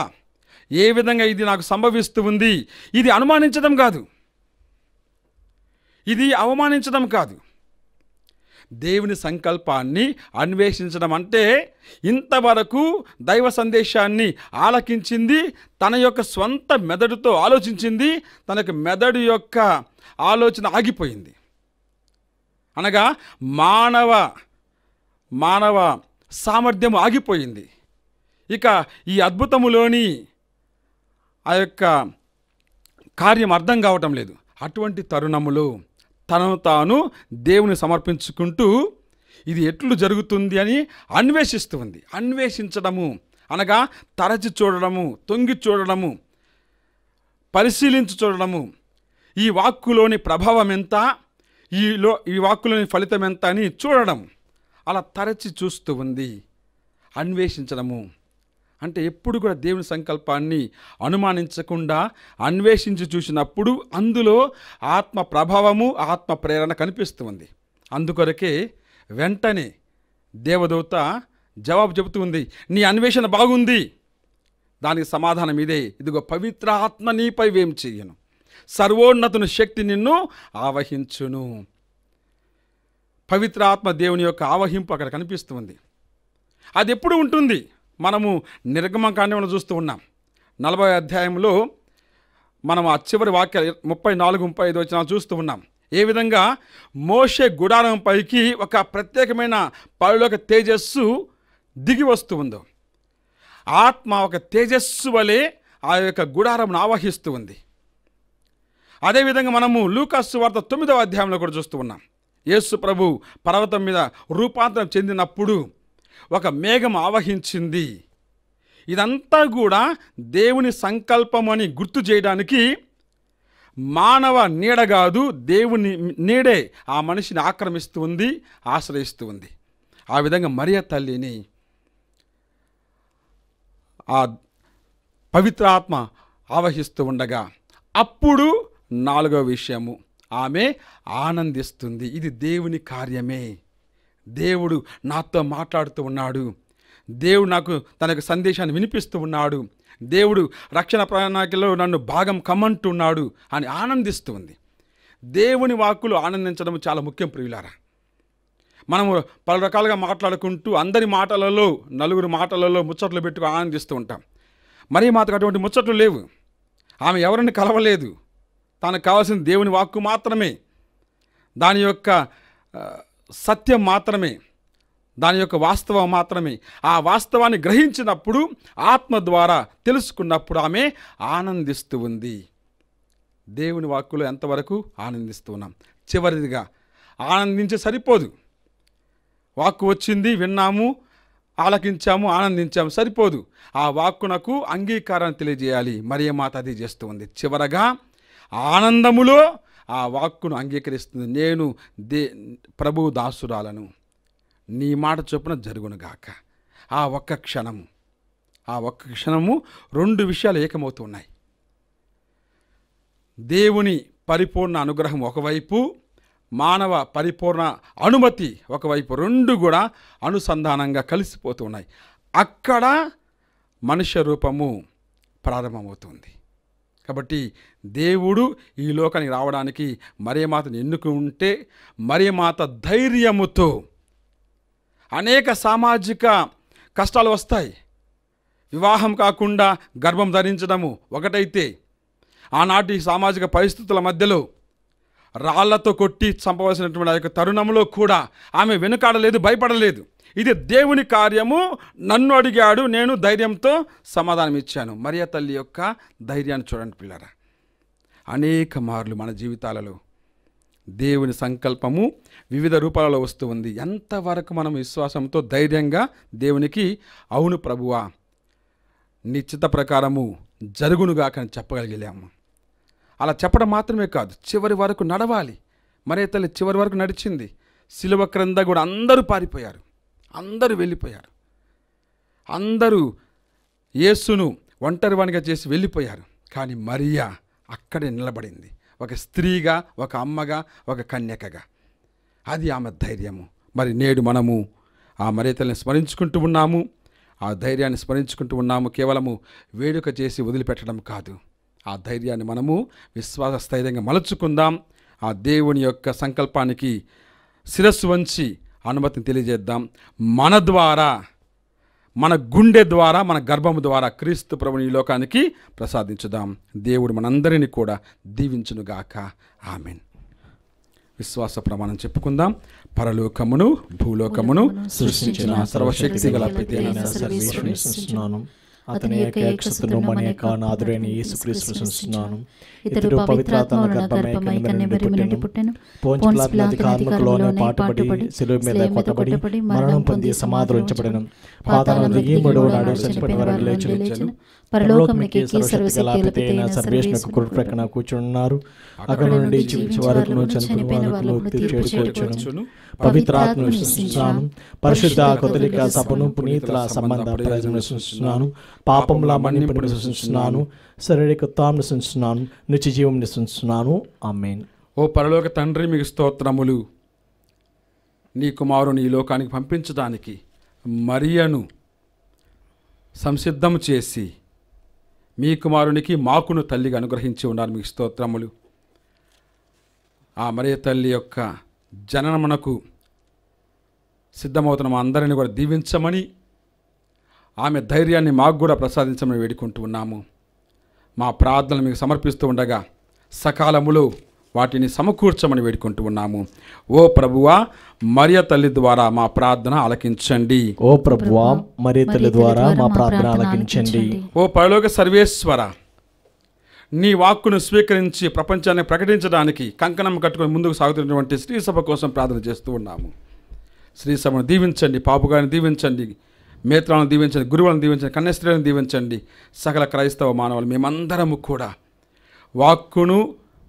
ఏ విధంగా ఇది నాకు సంభవిస్తూ ఉంది? ఇది అనుమానించడం కాదు, ఇది అవమానించడం కాదు. దేవుని సంకల్పాన్ని అన్వేషించడం అంటే ఇంతవరకు దైవ సందేశాన్ని ఆలకించింది, తన యొక్క స్వంత మెదడుతో ఆలోచించింది, తనకు మెదడు యొక్క ఆలోచన ఆగిపోయింది. అనగా మానవ సామర్థ్యం ఆగిపోయింది. ఇక ఈ అద్భుతములోని ఆ యొక్క కార్యం అర్థం కావటం లేదు. అటువంటి తరుణములో తనను తాను దేవుని సమర్పించుకుంటూ ఇది ఎట్లు జరుగుతుంది అని అన్వేషిస్తూ ఉంది. అన్వేషించడము అనగా తరచి చూడడము, తొంగి చూడడము, పరిశీలించి చూడడము, ఈ వాక్కులోని ప్రభావం ఎంత, ఈ వాక్కులోని ఫలితం ఎంత అని చూడడం. అలా తరచి చూస్తూ ఉంది. అన్వేషించడము అంటే ఎప్పుడు కూడా దేవుని సంకల్పాన్ని అనుమానించకుండా అన్వేషించి చూసినప్పుడు అందులో ఆత్మ ప్రభావము, ఆత్మ ప్రేరణ కనిపిస్తూ ఉంది. అందుకొరకే వెంటనే దేవదూత జవాబు చెబుతూ ఉంది, నీ అన్వేషణ బాగుంది. దానికి సమాధానం ఇదే, ఇదిగో పవిత్ర ఆత్మ నీపై వేం చెయ్యను, సర్వోన్నతుని శక్తి నిన్ను ఆవహించును. పవిత్ర ఆత్మ దేవుని యొక్క ఆవహింపు అక్కడ కనిపిస్తుంది. అది ఎప్పుడు ఉంటుంది? మనము నిర్గమకాండంలో చూస్తూ ఉన్నాం. 40వ అధ్యాయంలో మనం ఆ చివరి వాక్యాలు 34-35 వచనాలు చూస్తూ ఉన్నాం. ఏ విధంగా మోషే గుడారం పైకి ఒక ప్రత్యేకమైన పరలోక తేజస్సు దిగి వస్తూ ఉందో, ఆత్మ ఒక తేజస్సు వలె ఆ యొక్క గుడారంను ఆవహిస్తూ ఉంది. అదేవిధంగా మనము లూకాసు వార్త 9వ అధ్యాయంలో కూడా చూస్తూ ఉన్నాం. యేసు ప్రభు పర్వతం మీద రూపాంతరం చెందినప్పుడు ఒక మేఘం ఆవహించింది. ఇదంతా కూడా దేవుని సంకల్పం అని గుర్తు చేయడానికి మానవ నీడ కాదు, దేవుని నీడే ఆ మనిషిని ఆక్రమిస్తూ ఉంది, ఆశ్రయిస్తూ ఉంది. ఆ విధంగా మరియ తల్లిని ఆ పవిత్ర ఆత్మ ఆవహిస్తూ ఉండగా అప్పుడు 4వ విషయము, ఆమె ఆనందిస్తుంది. ఇది దేవుని కార్యమే. దేవుడు నాతో మాట్లాడుతూ ఉన్నాడు, దేవుడు నాకు తనకు సందేశాన్ని వినిపిస్తూ ఉన్నాడు, దేవుడు రక్షణ ప్రణాళికలో నన్ను భాగం కమ్మంటున్నాడు అని ఆనందిస్తూ ఉంది. దేవుని వాక్కులు ఆనందించడం చాలా ముఖ్యం ప్రియులారా. మనము పలు రకాలుగా మాట్లాడుకుంటూ అందరి మాటలలో, నలుగురు మాటలలో ముచ్చట్లు పెట్టుకు ఆనందిస్తూ ఉంటాం. మరి మాకు అటువంటి ముచ్చట్లు లేవు. ఆమె ఎవరిని కలవలేదు, తనకు కావాల్సిన దేవుని వాక్కు మాత్రమే, దాని యొక్క సత్యం మాత్రమే, దాని యొక్క వాస్తవం మాత్రమే. ఆ వాస్తవాన్ని గ్రహించినప్పుడు, ఆత్మ ద్వారా తెలుసుకున్నప్పుడు ఆమె ఆనందిస్తూ ఉంది. దేవుని వాక్కులో ఎంతవరకు ఆనందిస్తూ ఉన్నాం? చివరిదిగా ఆనందించే సరిపోదు. వాక్కు వచ్చింది, విన్నాము, ఆలకించాము, ఆనందించాము, సరిపోదు. ఆ వాక్కునకు అంగీకారాన్ని తెలియజేయాలి. మరియ మాత అది చేస్తూ ఉంది. చివరగా ఆనందములో ఆ వాక్కును అంగీకరిస్తుంది. నేను ప్రభువు దాసురాలను, నీ మాట చొప్పున జరుగునుగాక. ఆ ఒక్క క్షణము 2 విషయాలు ఏకమవుతున్నాయి. దేవుని పరిపూర్ణ అనుగ్రహం ఒకవైపు, మానవ పరిపూర్ణ అనుమతి ఒకవైపు, 2 కూడా అనుసంధానంగా కలిసిపోతున్నాయి. అక్కడ మనుష్య రూపము ప్రారంభమవుతుంది. కాబట్టి దేవుడు ఈ లోకానికి రావడానికి మరియమాతను ఎన్నుకుంటే, మరియమాత ధైర్యముతో, అనేక సామాజిక కష్టాలు వస్తాయి. వివాహం కాకుండా గర్భం ధరించడము ఒకటైతే, ఆనాటి సామాజిక పరిస్థితుల మధ్యలో రాళ్లతో కొట్టి చంపవలసినటువంటి ఆ యొక్క తరుణంలో కూడా ఆమె వెనుకాడలేదు, భయపడలేదు. ఇది దేవుని కార్యము, నన్ను అడిగాడు, నేను ధైర్యంతో సమాధానం ఇచ్చాను. మరియ తల్లి యొక్క ధైర్యాన్ని చూడండి పిల్లరా. అనేక మార్లు మన జీవితాలలో దేవుని సంకల్పము వివిధ రూపాలలో వస్తూ ఉంది. ఎంతవరకు మనం విశ్వాసంతో ధైర్యంగా దేవునికి అవును ప్రభువా నీ చిత్త ప్రకారము జరుగునుగాక అని చెప్పగలిగాము. అలా చెప్పడం మాత్రమే కాదు, చివరి వరకు నడవాలి. మరే తల్లి చివరి వరకు నడిచింది. శిలువ క్రింద కూడా అందరూ పారిపోయారు, అందరూ వెళ్ళిపోయారు. అందరూ యేసును ఒంటరివానిగా చేసి వెళ్ళిపోయారు. కానీ మరియా అక్కడే నిలబడింది, ఒక స్త్రీగా, ఒక అమ్మగా, ఒక కన్యకగా. అది ఆమె ధైర్యము. మరి నేడు మనము ఆ మరియ తల్లిని స్మరించుకుంటూ ఉన్నాము, ఆ ధైర్యాన్ని స్మరించుకుంటూ ఉన్నాము. కేవలము వేడుక చేసి వదిలిపెట్టడం కాదు, ఆ ధైర్యాన్ని మనము విశ్వాస స్థైర్యంగా మలుచుకుందాం. ఆ దేవుని యొక్క సంకల్పానికి శిరస్సు వంచి అనుమతిని తెలియజేద్దాం. మన ద్వారా, మన గుండె ద్వారా, మన గర్భము ద్వారా క్రీస్తు ప్రభుని ఈ లోకానికి ప్రసాదించుదాం. దేవుడు మనందరినీ కూడా దీవించునుగాక. ఆమెన్. విశ్వాస ప్రమాణం చెప్పుకుందాం. పరలోకమును భూలోకమును సృష్టించిన సర్వశక్తి గల పితైన సర్వేశ్వరుని విశ్వసిస్తున్నాను. అతని ఏకైకసుతును మన యొక్క నాథుడైన యేసుక్రీస్తు విశ్వసిస్తున్నాను. ఇతడు పవిత్రాత్మ గర్భమై కన్యమరి నుండి పుట్టెను. పొంత్యు పిలాతు అధికారంలోనే పాటుపడి శిలువ మీద కొట్టబడి మరణం పొంది సమాధిలో ఉంచబడెను. పాతాళం దిగి మూడవ నాడు చనిపోయిన వారిని లేచెను. పరలోకమునికి సర్వశక్తి గల పితైన సర్వేశ్వరుని కుడి ప్రక్కన కూర్చున్నారు. అక్కడ నుండి జీవించే వారును చనిపోయిన వారును చేర్చుకొచ్చును. పవిత్రాత్మ విశ్వసిస్తున్నాను. పరిశుద్ధ కథోలిక సభను పునీతుల సంబంధ ప్రయోజనం విశ్వసిస్తున్నాను. పాపముల మన్నింపును విశ్వసిస్తున్నాను. శారీరక ఉత్థానం విశ్వసిస్తున్నాను. నిత్య జీవం విశ్వసిస్తున్నాను. ఆమేన్. ఓ పరలోక తండ్రి, మీకు స్తోత్రములు. నీ కుమారుని ఈ లోకానికి పంపించడానికి మరియను సంసిద్ధం చేసి మీ కుమారునికి మాకును తల్లిగా అనుగ్రహించి ఉన్నారు. మీకు స్తోత్రములు. ఆ మరియ తల్లి యొక్క జననమునకు సిద్ధమవుతున్న మా అందరినీ కూడా దీవించమని, ఆమె ధైర్యాన్ని మాకు కూడా ప్రసాదించమని వేడుకుంటూ ఉన్నాము. మా ప్రార్థనలు మీకు సమర్పిస్తూ ఉండగా సకాలములో వాటిని సమకూర్చమని వేడుకుంటూ ఉన్నాము. ఓ ప్రభువా, మరియ తల్లి ద్వారా మా ప్రార్థన ఆలకించండి. ఓ ప్రభువా, మరియ తల్లి ద్వారా మా ప్రార్థన ఆలకించండి. ఓ పరలోక సర్వేశ్వర, నీ వాక్కును స్వీకరించి ప్రపంచాన్ని ప్రకటించడానికి కంకణం కట్టుకొని ముందుకు సాగుతున్నటువంటి శ్రీసభ కోసం ప్రార్థన చేస్తూ ఉన్నాము. శ్రీసభను దీవించండి, పాపుగారిని దీవించండి, మేత్రాలను దీవించండి, గురువులను దీవించండి, కన్యాస్త్రీలను దీవించండి. సకల క్రైస్తవ మానవులు మేమందరము కూడా వాక్కును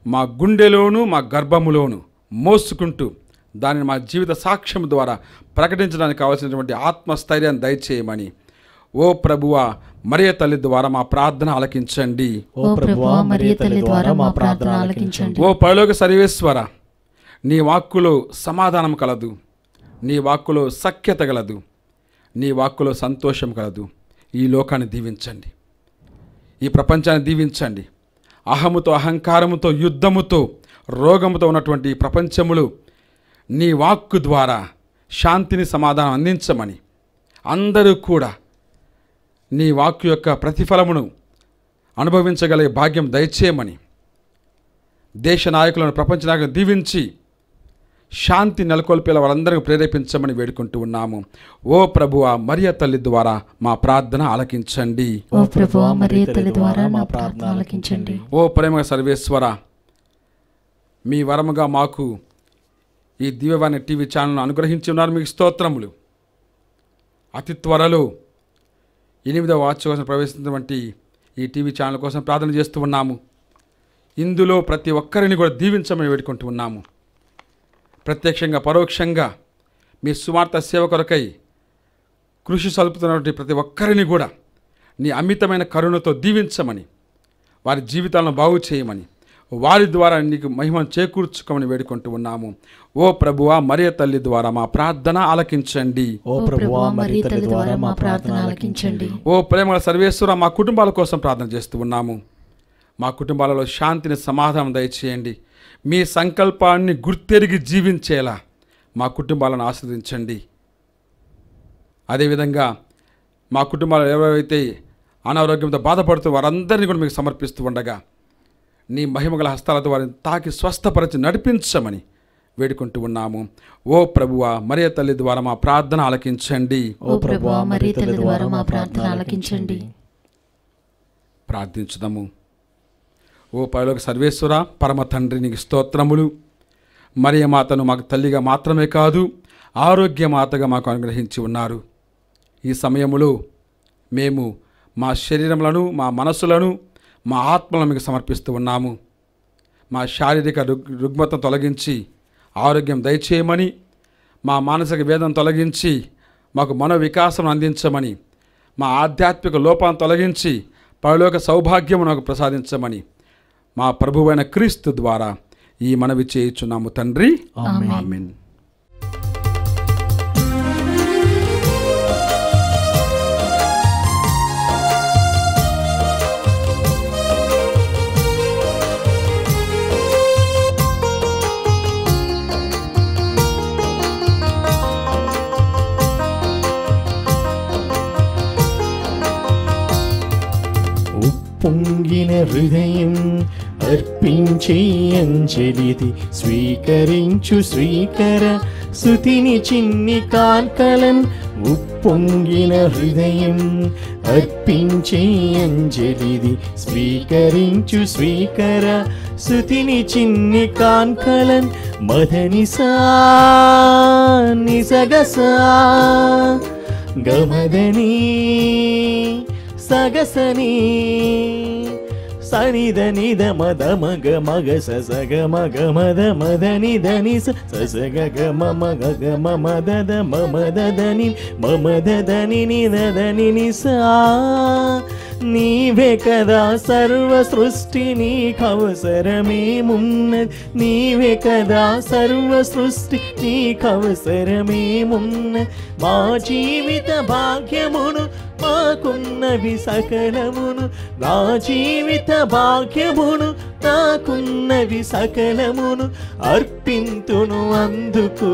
మా గుండెలోను మా గర్భములోను మోసుకుంటూ దానిని మా జీవిత సాక్ష్యం ద్వారా ప్రకటించడానికి కావాల్సినటువంటి ఆత్మస్థైర్యాన్ని దయచేయమని ఓ ప్రభువా, మరియ తల్లి ద్వారా మా ప్రార్థన ఆలకించండి. ఓ ప్రభువా, మరియ తల్లి ద్వారా మా ప్రార్థన ఆలకించండి. ఓ పరలోక సర్వేశ్వర, నీ వాక్కులో సమాధానం కలదు, నీ వాక్కులో సఖ్యత గలదు, నీ వాక్కులో సంతోషం కలదు. ఈ లోకాన్ని దీవించండి, ఈ ప్రపంచాన్ని దీవించండి. అహముతో, అహంకారముతో, యుద్ధముతో, రోగముతో ఉన్నటువంటి ఈ ప్రపంచములు నీ వాక్కు ద్వారా శాంతిని, సమాధానం అందించమని, అందరూ కూడా నీ వాక్కు యొక్క ప్రతిఫలమును అనుభవించగలిగే భాగ్యం దయచేయమని, దేశ నాయకులను, ప్రపంచ నాయకులను దీవించి శాంతి నెలకొల్పేలా వారందరికీ ప్రేరేపించమని వేడుకుంటూ ఉన్నాము. ఓ ప్రభువా, మరియ తల్లి ద్వారా మా ప్రార్థన ఆలకించండి. ఓ ప్రభువా, మరియ తల్లి ద్వారా మా ప్రార్థన ఆలకించండి. ఓ ప్రేమ సర్వేశ్వర, మీ వరముగా మాకు ఈ దివ్యవాణి టీవీ ఛానల్ను అనుగ్రహించి ఉన్నారు. మీకు స్తోత్రములు. అతి త్వరలో 8వ వార్షికోత్సవం ప్రవేశించినటువంటి ఈ టీవీ ఛానల్ కోసం ప్రార్థన చేస్తూ ఉన్నాము. ఇందులో ప్రతి ఒక్కరిని కూడా దీవించమని వేడుకుంటూ ఉన్నాము. ప్రత్యక్షంగా, పరోక్షంగా మీ సువార్త సేవ కొరకై కృషి సలుపుతున్నటువంటి ప్రతి ఒక్కరిని కూడా నీ అమితమైన కరుణతో దీవించమని, వారి జీవితాలను బాగు చేయమని, వారి ద్వారా నీకు మహిమను చేకూర్చుకోమని వేడుకుంటూ ఉన్నాము. ఓ ప్రభువా, మరియ తల్లి ద్వారా మా ప్రార్థన ఆలకించండి. ఓ ప్రభువా, మరియ తల్లి ద్వారా మా ప్రార్థన ఆలకించండి. ఓ ప్రేమల సర్వేశ్వర, మా కుటుంబాల కోసం ప్రార్థన చేస్తూ ఉన్నాము. మా కుటుంబాలలో శాంతిని, సమాధానం దయచేయండి. మీ సంకల్పాన్ని గుర్తెరిగి జీవించేలా మా కుటుంబాలను ఆశీర్వదించండి. అదేవిధంగా మా కుటుంబాలు ఎవరైతే అనారోగ్యంతో బాధపడుతూ వారందరినీ కూడా మీకు సమర్పిస్తూ ఉండగా నీ మహిమగల హస్తాలతో వారిని తాకి స్వస్థపరిచి నడిపించమని వేడుకుంటూ ఉన్నాము. ఓ ప్రభువా, మరియ తల్లి ద్వారా మా ప్రార్థన ఆలకించండి. ఓ ప్రభువా, మరియ తల్లి ద్వారా మా ప్రార్థన ఆలకించండి. ప్రార్థించుదాము. ఓ పరలోక సర్వేశ్వర, పరమ తండ్రి, నీకు స్తోత్రములు. మరియమాతను మాకు తల్లిగా మాత్రమే కాదు, ఆరోగ్యమాతగా మాకు అనుగ్రహించి ఉన్నారు. ఈ సమయంలో మేము మా శరీరములను, మా మనస్సులను, మా ఆత్మలను మీకు సమర్పిస్తూ ఉన్నాము. మా శారీరక రుగ్మతను తొలగించి ఆరోగ్యం దయచేయమని, మా మానసిక వేదన తొలగించి మాకు మనోవికాసం అందించమని, మా ఆధ్యాత్మిక లోపాన్ని తొలగించి పరలోక సౌభాగ్యము నాకు ప్రసాదించమని మా ప్రభువైన క్రీస్తు ద్వారా ఈ మనవి చేయుచున్నాము తండ్రి. ఆమేన్. పొంగిన హృదయం అర్పించే అంజలిది స్వీకరించు స్వీకర సుతిని చిన్ని కాల్కలం. ఉప్పొంగిన హృదయం అర్పించే అంజలిది స్వీకరించు స్వీకర సుతిని చిన్ని కాల్కలం. మదనిసా నిసగసా గమదని సగసని సనిద నిద మద మగ మగ సగ మగ మద మద నిదని సగ మమ గగ మమ దద మమ దదని మమ దదని నిదని నిసా. నీవే కదా సర్వ సృష్టి నీకవసరమేమున్నది, నీవే కదా సర్వ సృష్టి నీకవసరమేమున్నది. మా జీవిత భాగ్యమును మాకున్నవి సకలమును, నా జీవిత భాగ్యమును నాకున్నవి సకలమును అర్పింతును అందుకు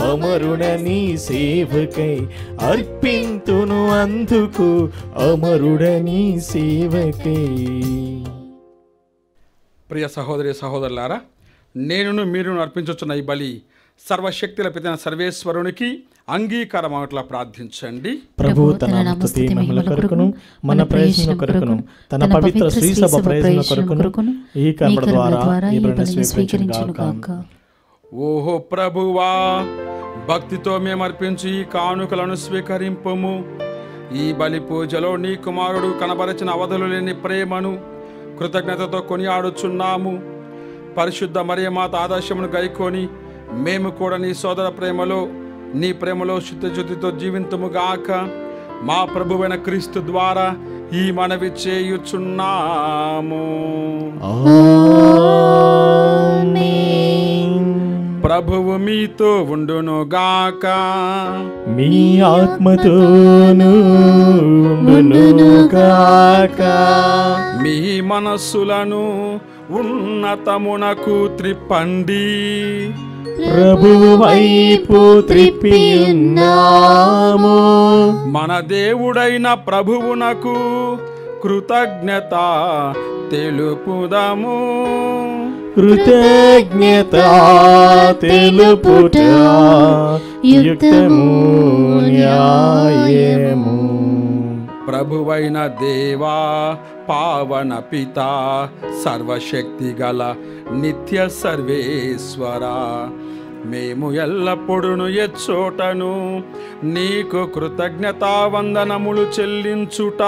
అమరుణ నీ సేవకై. అర్పింతును అందుకు అమరుడ నీ సేవకై. ప్రియ సహోదరి సహోదరులారా, నేనును మీరును అర్పించుచున్న ఈ బలి సర్వశక్తుల పితైన సర్వేశ్వరునికి అంగీకారమవట్లా ప్రార్థించండి. ప్రభువు తన స్తుతి మహిమ కొరకును మన ప్రయోజనం కొరకును తన పవిత్ర శ్రీ సభ ప్రయోజనం కొరకును ఈ కర్మ ద్వారా ఈ బలిని స్వీకరించును గాక. ఓహో ప్రభువా, భక్తితో మేము అర్పించి ఈ కానుకలను స్వీకరింపుము. ఈ బలి పూజలో నీ కుమారుడు కనబరచిన అవధులు లేని ప్రేమను కృతజ్ఞతతో కొనియాడుచున్నాము. పరిశుద్ధ మరియమాత ఆదర్శమును గైకొని మేము కూడా నీ సోదర ప్రేమలో, నీ ప్రేమలో శుద్ధశుద్ధితో జీవింతుముగాక. మా ప్రభువైన క్రీస్తు ద్వారా ఈ మనవి చేయుచున్నాము. ప్రభువు మీతో ఉండునుగాక, మీ ఆత్మతోను ఉండునుగాక. మీ మనస్సులను ఉన్నతమునకు త్రిప్పండి, ప్రభువు వైపు త్రిప్పియున్నాము. మన దేవుడైన ప్రభువునకు కృతజ్ఞత తెలుపుదము. కృతజ్ఞత తెలుపుట యుక్తము న్యాయము. ప్రభువైన దేవా, పావన పిత, సర్వశక్తి గల నిత్య సర్వేశ్వర, మేము ఎల్లప్పుడూ ఎచ్చోటను నీకు కృతజ్ఞతా వందనములు చెల్లించుట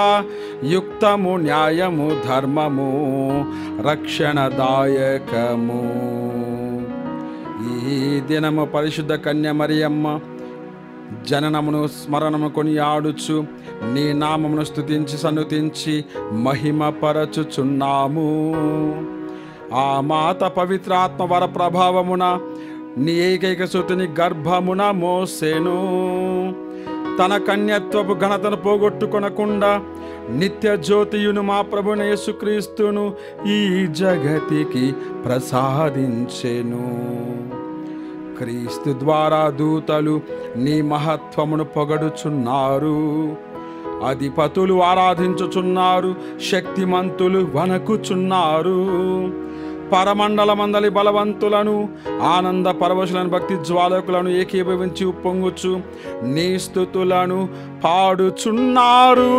యుక్తము, న్యాయము, ధర్మము, రక్షణదాయకము. ఈ దినము పరిశుద్ధ కన్య మరియమ్మ జననమును స్మరణము కొనియాడుచు నీ నామమును స్తుతించి సన్నుతించి మహిమపరచుచున్నాము. ఆ మాత పవిత్రాత్మ వర ప్రభావమున నీ ఏకైక సుతుని గర్భమున మోసెను. తన కన్యత్వపు ఘనతను పోగొట్టుకొనకుండా నిత్య జ్యోతియును మా ప్రభువైన యేసుక్రీస్తును ఈ జగతికి ప్రసాదించెను. క్రీస్తు ద్వారా దూతలు నీ మహత్వమును పొగడుచున్నారు, అధిపతులు ఆరాధించుచున్నారు, శక్తిమంతులు వణకుచున్నారు. పరమండలమందలి బలవంతులను, ఆనంద పరవశులను, భక్తి జ్వాలకులను ఏకీభవించి ఉప్పొంగుచు నీ స్తుతులను పాడుచున్నారు.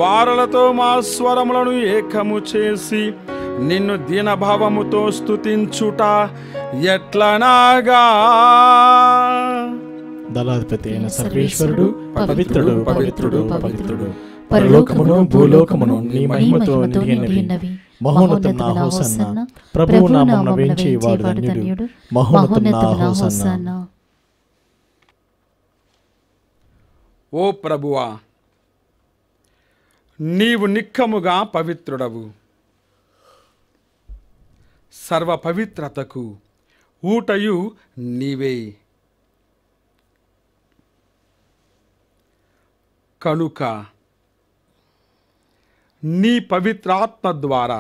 వారలతో మా స్వరములను ఏకము చేసి నిన్ను దీనభావముతో స్తుతించుట ఎట్లనాగా. దళాధిపతి అయిన సర్వేశ్వరుడు పవిత్రుడు పవిత్రుడు పవిత్రుడు, పరలోకమును భూలోకమును నీ మహిమతో నిండినవి. మహోన్నతమున హోసన్న, ప్రభువు నామమున వేంచేవాడు ధన్యుడు. మహోన్నతమున హోసన్న. ఓ ప్రభువా, నీవు నిక్కముగా పవిత్రుడవు. సర్వ పవిత్రతకు ఊటయు నీవే. కనుక నీ పవిత్రాత్మ ద్వారా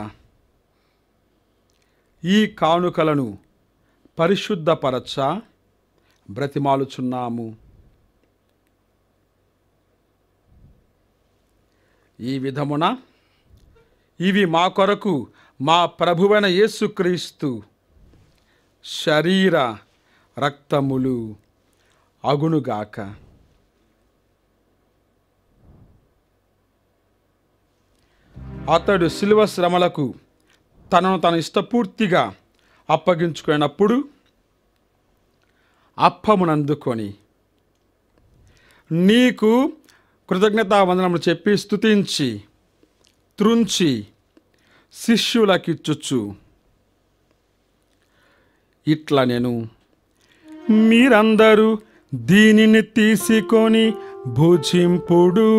ఈ కానుకలను పరిశుద్ధపరచ బ్రతిమాలుచున్నాము. ఈ విధమున ఇవి మా కొరకు మా ప్రభువైన యేసుక్రీస్తు శరీర రక్తములు అగునుగాక. అతడు శిలువ శ్రమలకు తనను తన ఇష్టపూర్తిగా అప్పగించుకున్నప్పుడు అప్పమునందుకొని నీకు కృతజ్ఞతావందనములు చెప్పి స్తుతించి త్రుంచి శిష్యులకిచ్చుచు ఇట్లా నేను, మీరందరూ దీనిని తీసుకొని భుజింపుడు,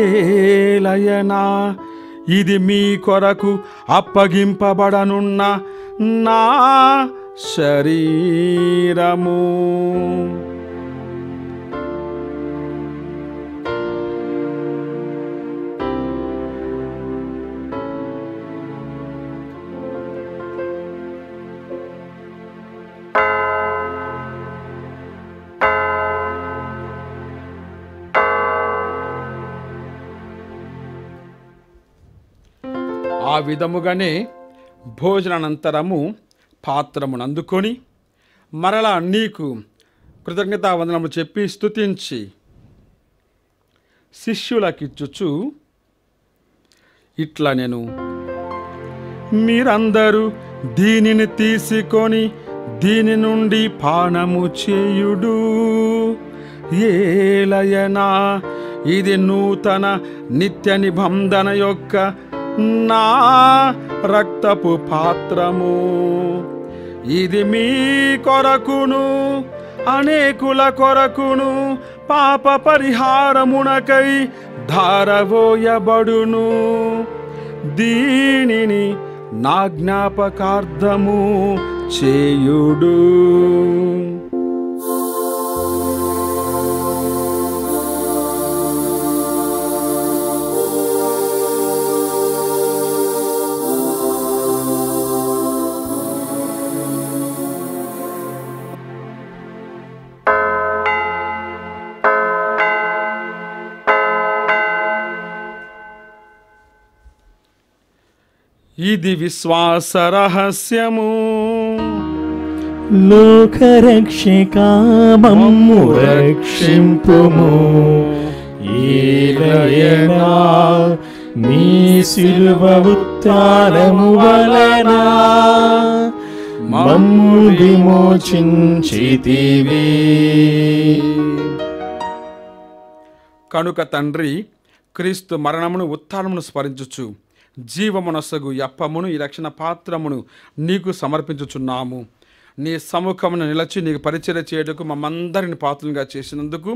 ఏలయనా ఇది మీ కొరకు అప్పగింపబడనున్న నా శరీరము. ఆ విధముగానే భోజనానంతరము పాత్రమునందుకొని మరలా నీకు కృతజ్ఞతావందనము చెప్పి స్తుతించి శిష్యులకిచ్చుచు ఇట్లా నేను, మీరందరూ దీనిని తీసుకొని దీని నుండి పానము చేయుడు, ఏలయనా ఇది నూతన నిత్య నిబంధన యొక్క నా రక్తపు పాత్రము. ఇది మీ కొరకును అనేకుల కొరకును పాప పరిహారమునకై ధారవోయబడును. దీనిని నా జ్ఞాపకార్థము చేయుడు. ఇది విశ్వాస రహస్యము. లోకరక్షకా మమ్ము రక్షింపుము, ఏలయనా నీ శిలువ ఉత్థానము వలన మమ్ము విమోచించితివి. కనుక తండ్రి, క్రీస్తు మరణమును ఉత్థానమును స్మరించుచు జీవమునొసగు యప్పమును ఈ రక్షణ పాత్రమును నీకు సమర్పించుచున్నాము. నీ సముఖమును నిలచి నీకు పరిచర్య చేయుటకు మమ్మందరిని పాత్రలుగా చేసినందుకు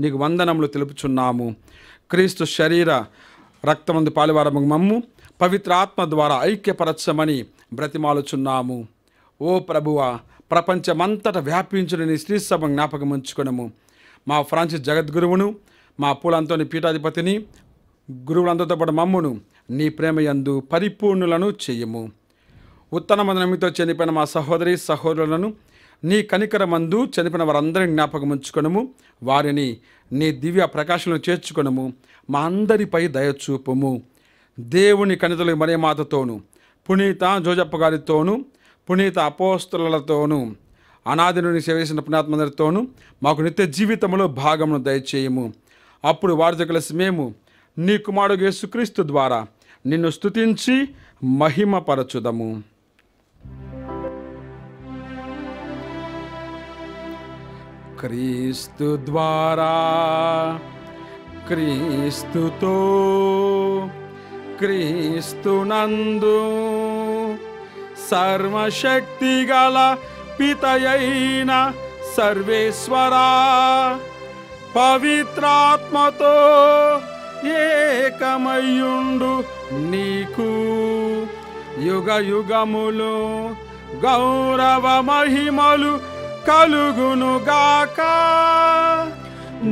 నీకు వందనములు తెలుపుచున్నాము. క్రీస్తు శరీర రక్తమందు పాలువారము మమ్ము పవిత్ర ఆత్మ ద్వారా ఐక్యపరచమని బ్రతిమాలుచున్నాము. ఓ ప్రభువా, ప్రపంచమంతట వ్యాపించిన నీ శ్రీ సభ జ్ఞాపకం ఉంచుకొనము. మా ఫ్రాన్సిస్ జగద్గురువును, మా పూలంతోని పీఠాధిపతిని, గురువులందరితో పాటు మమ్మును నీ ప్రేమయందు పరిపూర్ణులను చెయ్యము. ఉత్తనమందనమితో చనిపోయిన మా సహోదరి సహోదరులను నీ కనికరమందు చనిపోయిన వారందరిని జ్ఞాపకం ఉంచుకొనము. వారిని నీ దివ్య ప్రకాశంలో చేర్చుకొనము. మా అందరిపై దయచూపుము. దేవుని కనితలు మరియమాతతోను, పునీత జోజప్ప గారితోనూ, పునీత అపోస్తలులతోనూ, అనాది నుండి సేవేసిన పుణ్యాత్మందరితోనూ మాకు నిత్య జీవితంలో భాగమును దయచేయము. అప్పుడు వారితో కలిసి మేము నీ కుమారుడు యేసుక్రీస్తు ద్వారా నిన్ను స్తుతించి మహిమపరచుదము. క్రీస్తు ద్వారా, క్రీస్తుతో, క్రీస్తునందు సర్వశక్తిగల పితయైన సర్వేశ్వరా, పవిత్రాత్మతో ఏకమయ్యుండు నీకు యుగ యుగములు గౌరవ మహిమలు కలుగునుగాక.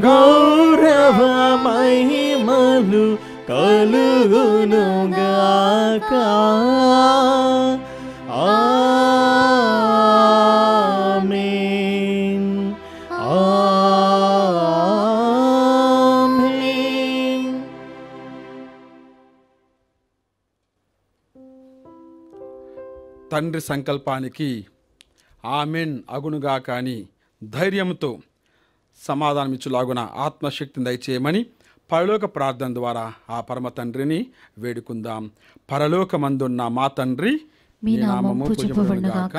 గౌరవ మహిమలు కలుగునుగాక. ఆమేన్. ఆమేన్. తండ్రి సంకల్పానికి ఆమెన్ అగునుగా కానీ ధైర్యంతో సమాధానమిచ్చులాగున ఆత్మశక్తిని దయచేయమని పరలోక ప్రార్థన ద్వారా ఆ పరమ తండ్రిని వేడుకుందాం. పరలోకమందున్న మా తండ్రి, మీ నామము పూజింపబడునుగాక,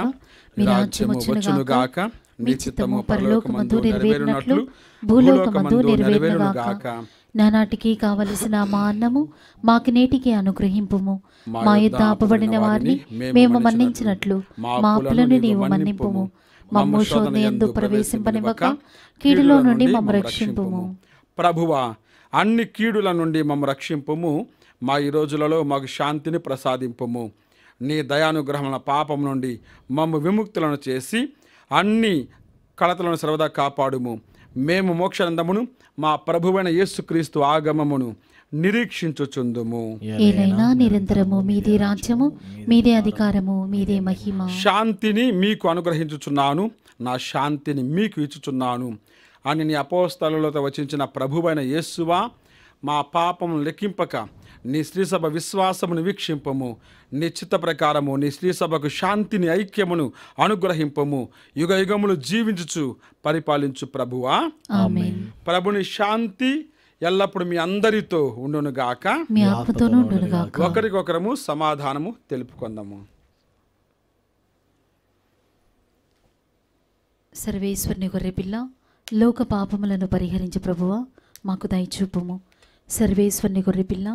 మీ రాజ్యము వచ్చునుగాక, మీ చిత్తము పరలోకమందు నెరవేరునట్లు భూలోకమందు నెరవేరునుగాక. నానాటికి కావలసిన మా అన్నము మాకు నేటికి అనుగ్రహింపుము. మా యొద్ద అప్పబడిన వారిని మేము మన్నించినట్లు మా అప్పులను నీవు మన్నింపుము. మమ్ము శోధనయందు ప్రవేశింపనివ్వక కీడులో నుండి మమ్ము రక్షింపుము. ప్రభువా, అన్ని కీడుల నుండి మమ్ము రక్షింపుము. మా ఈ రోజులలో మాకు శాంతిని ప్రసాదింపుము. నీ దయానుగ్రహముల పాపం నుండి మమ్ము విముక్తులను చేసి అన్ని కలతలను సర్వదా కాపాడుము. మేము మోక్షానందమును మా ప్రభువైన యేసుక్రీస్తు ఆగమమును నిరీక్షించుచుందుము. ఏలైనా నిరంతరము మీదే రాజ్యము, మీదే అధికారము, మీదే మహిమ. శాంతిని మీకు అనుగ్రహించుచున్నాను, నా శాంతిని మీకు ఇచ్చుచున్నాను అని నీ అపోస్తలులతో వచించిన ప్రభువైన యేసువా, మా పాపము లెక్కింపక నీ శ్రీసభ విశ్వాసమును వీక్షింపము. నీ చిత్త ప్రకారము నీ శ్రీసభకు శాంతిని, ఐక్యమును అనుగ్రహింపము. యుగ యుగములు జీవించుచు పరిపాలించు ప్రభువా. ఆమేన్. ప్రభుని శాంతి ఎల్లప్పుడు మీ అందరితో ఉండునుగాక, మీ ఆత్మతోనూ ఉండునుగాక. ఒకరికొకరము సమాధానము తెలుపుకుందాము. సర్వేశ్వరుని గొర్రెపిల్ల, లోక పాపములను పరిహరించు ప్రభువా, మాకు దయచూపుము. సర్వేశ్వరుని గొర్రెపిల్ల,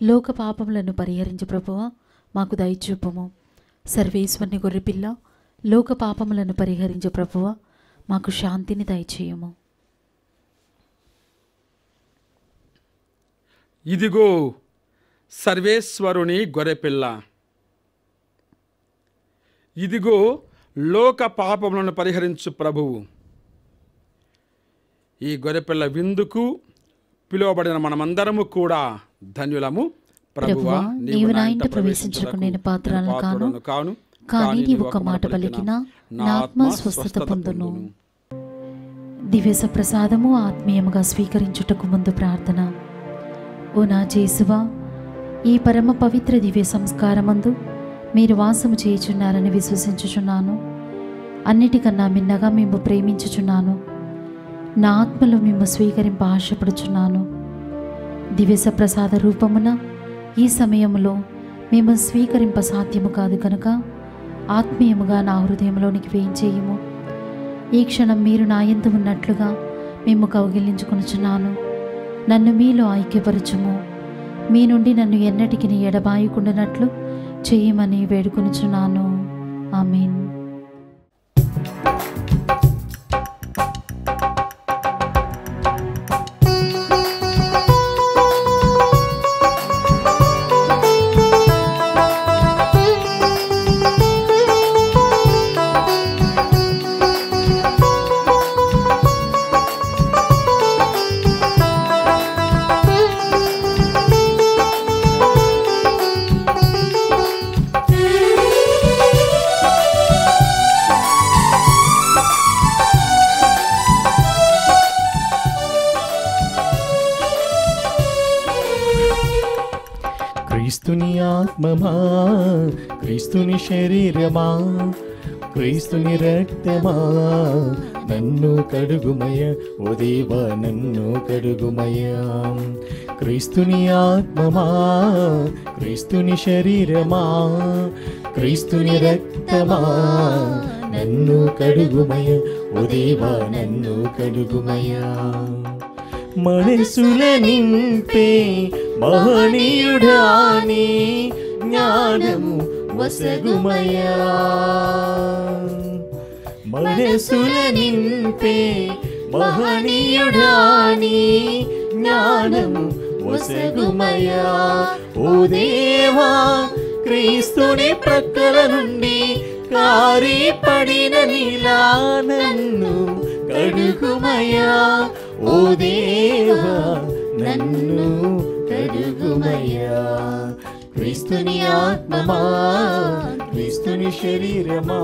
లోక పాపములను పరిహరించు ప్రభువా, మాకు దయచూపుము. సర్వేశ్వరుని గొర్రెపిల్ల, లోక పాపములను పరిహరించు ప్రభువా, మాకు శాంతిని దయచేయము. ఇదిగో సర్వేశ్వరుని గొర్రెపిల్ల, ఇదిగో లోక పాపములను పరిహరించు ప్రభువు. ఈ గొర్రెపిల్ల విందుకు పిలువబడిన మనమందరము కూడా ధన్యులము. ప్రభువా, నీవు నా ఇంట ప్రవేశించకు నేను పాత్రలను కాను, కానీ నీవు ఒక మాట పలికినా నా ఆత్మ స్వస్థత పొందును. దివ్య ప్రసాదము ఆత్మీయముగా స్వీకరించుటకు ముందు ప్రార్థన. ఓ నా జేసువా, ఈ పరమ పవిత్ర దివ్య సంస్కారమందు మీరు వాసము చేయుచున్నారని విశ్వసించుచున్నాను. అన్నిటికన్నా మిన్నగా మేము ప్రేమించుచున్నాను. నా ఆత్మలో మేము స్వీకరింప ఆశపడుచున్నాను. దివ్య ప్రసాద రూపమున ఈ సమయంలో మేము స్వీకరింప సాధ్యము కాదు కనుక ఆత్మీయముగా నా హృదయంలోనికి వేయించేయము. ఈ క్షణం మీరు నా యందు ఉన్నట్లుగా మేము కౌగిలించుకొనుచున్నాను. నన్ను మీలో ఐక్యపరచుము. మీ నుండి నన్ను ఎన్నటికి ఎడబాయకుండానట్లు చేయమని వేడుకొనుచున్నాను. ఆమేన్. క్రీస్తుని ఆత్మమా, క్రీస్తుని శరీరమా, క్రీస్తుని రక్తమా, నన్ను కడుగుమయ, ఓ దేవా నన్ను కడుగుమయ. క్రీస్తుని ఆత్మమా, క్రీస్తుని శరీరమా, క్రీస్తుని రక్తమా, నన్ను కడుగుమయ, ఓ దేవా నన్ను కడుగుమయ. మనసుల నింపే మహనీయుడాని జ్ఞానము వసగుమయా. మనసుల నింపే మహనీయుడాని జ్ఞానము వసగుమయా. ఓ దేవా క్రీస్తుని ప్రక్కల నుండి కారి పడిన నీలా నన్ను కడుగుమయా. ఓ దేవా నన్ను కడుగుమయా. క్రీస్తుని ఆత్మమా, క్రీస్తుని శరీరమా,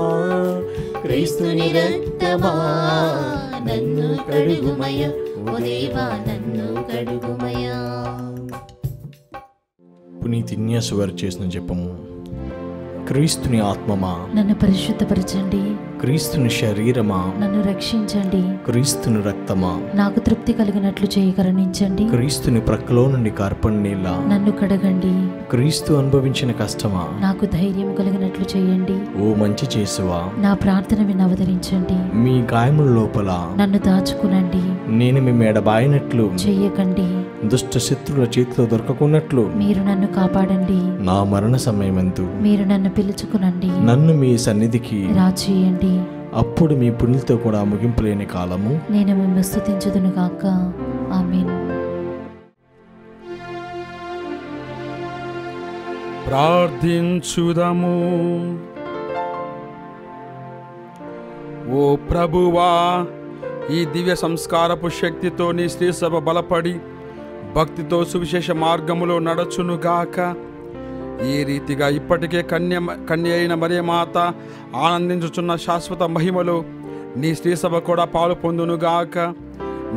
క్రీస్తుని రక్తమా, నన్ను కడుగుమయ, ఓ దేవా నన్ను కడుగుమయ. పునీత్ ఇన్యాసు వారు చేసిన జపము. క్రీస్తుని ఆత్మమా, నన్ను పరిశుద్ధపరచండి. క్రీస్తుని శరీరమా, నన్ను రక్షించండి. క్రీస్తుని రక్తమా, నాకు తృప్తి కలిగినట్లు చేయి కరుణించండి. క్రీస్తుని ప్రక్కలో నుండి కార్పణ నీళ్ళ, నన్ను కడగండి. క్రీస్తు అనుభవించిన కష్టమా, నాకు ధైర్యం కలిగినట్లు చేయండి. ఓ మంచి చేసువా, నా ప్రార్థన విని అవతరించండి. మీ గాయముల లోపల నన్ను దాచుకునండి. నేను మీ మెడబాయినట్లు చెయ్యకండి. దుష్ట శత్రుల చేతిలో దొరకకున్నట్లు మీరు నన్ను కాపాడండి. నా మరణ సమయమందు మీరు నన్ను పిలుచుకునండి. నన్ను మీ సన్నిధికి రాచేయండి. అప్పుడు మీ పుణ్యులతో కూడా ముగింపులేని కాలము నేను మిమ్మల్ని స్తుతించుదును గాక. ఆమేన్. ప్రార్థించుదము. ఓ ప్రభువా, ఈ దివ్య సంస్కారపు శక్తితో నీ శ్రీ సభ బలపడి భక్తితో సువిశేష మార్గములో నడచునుగాక. ఈ రీతిగా ఇప్పటికే కన్య అయిన మరియమాత ఆనందించుచున్న శాశ్వత మహిమలో నీ శ్రీ సభ కూడా పాలు పొందునుగాక.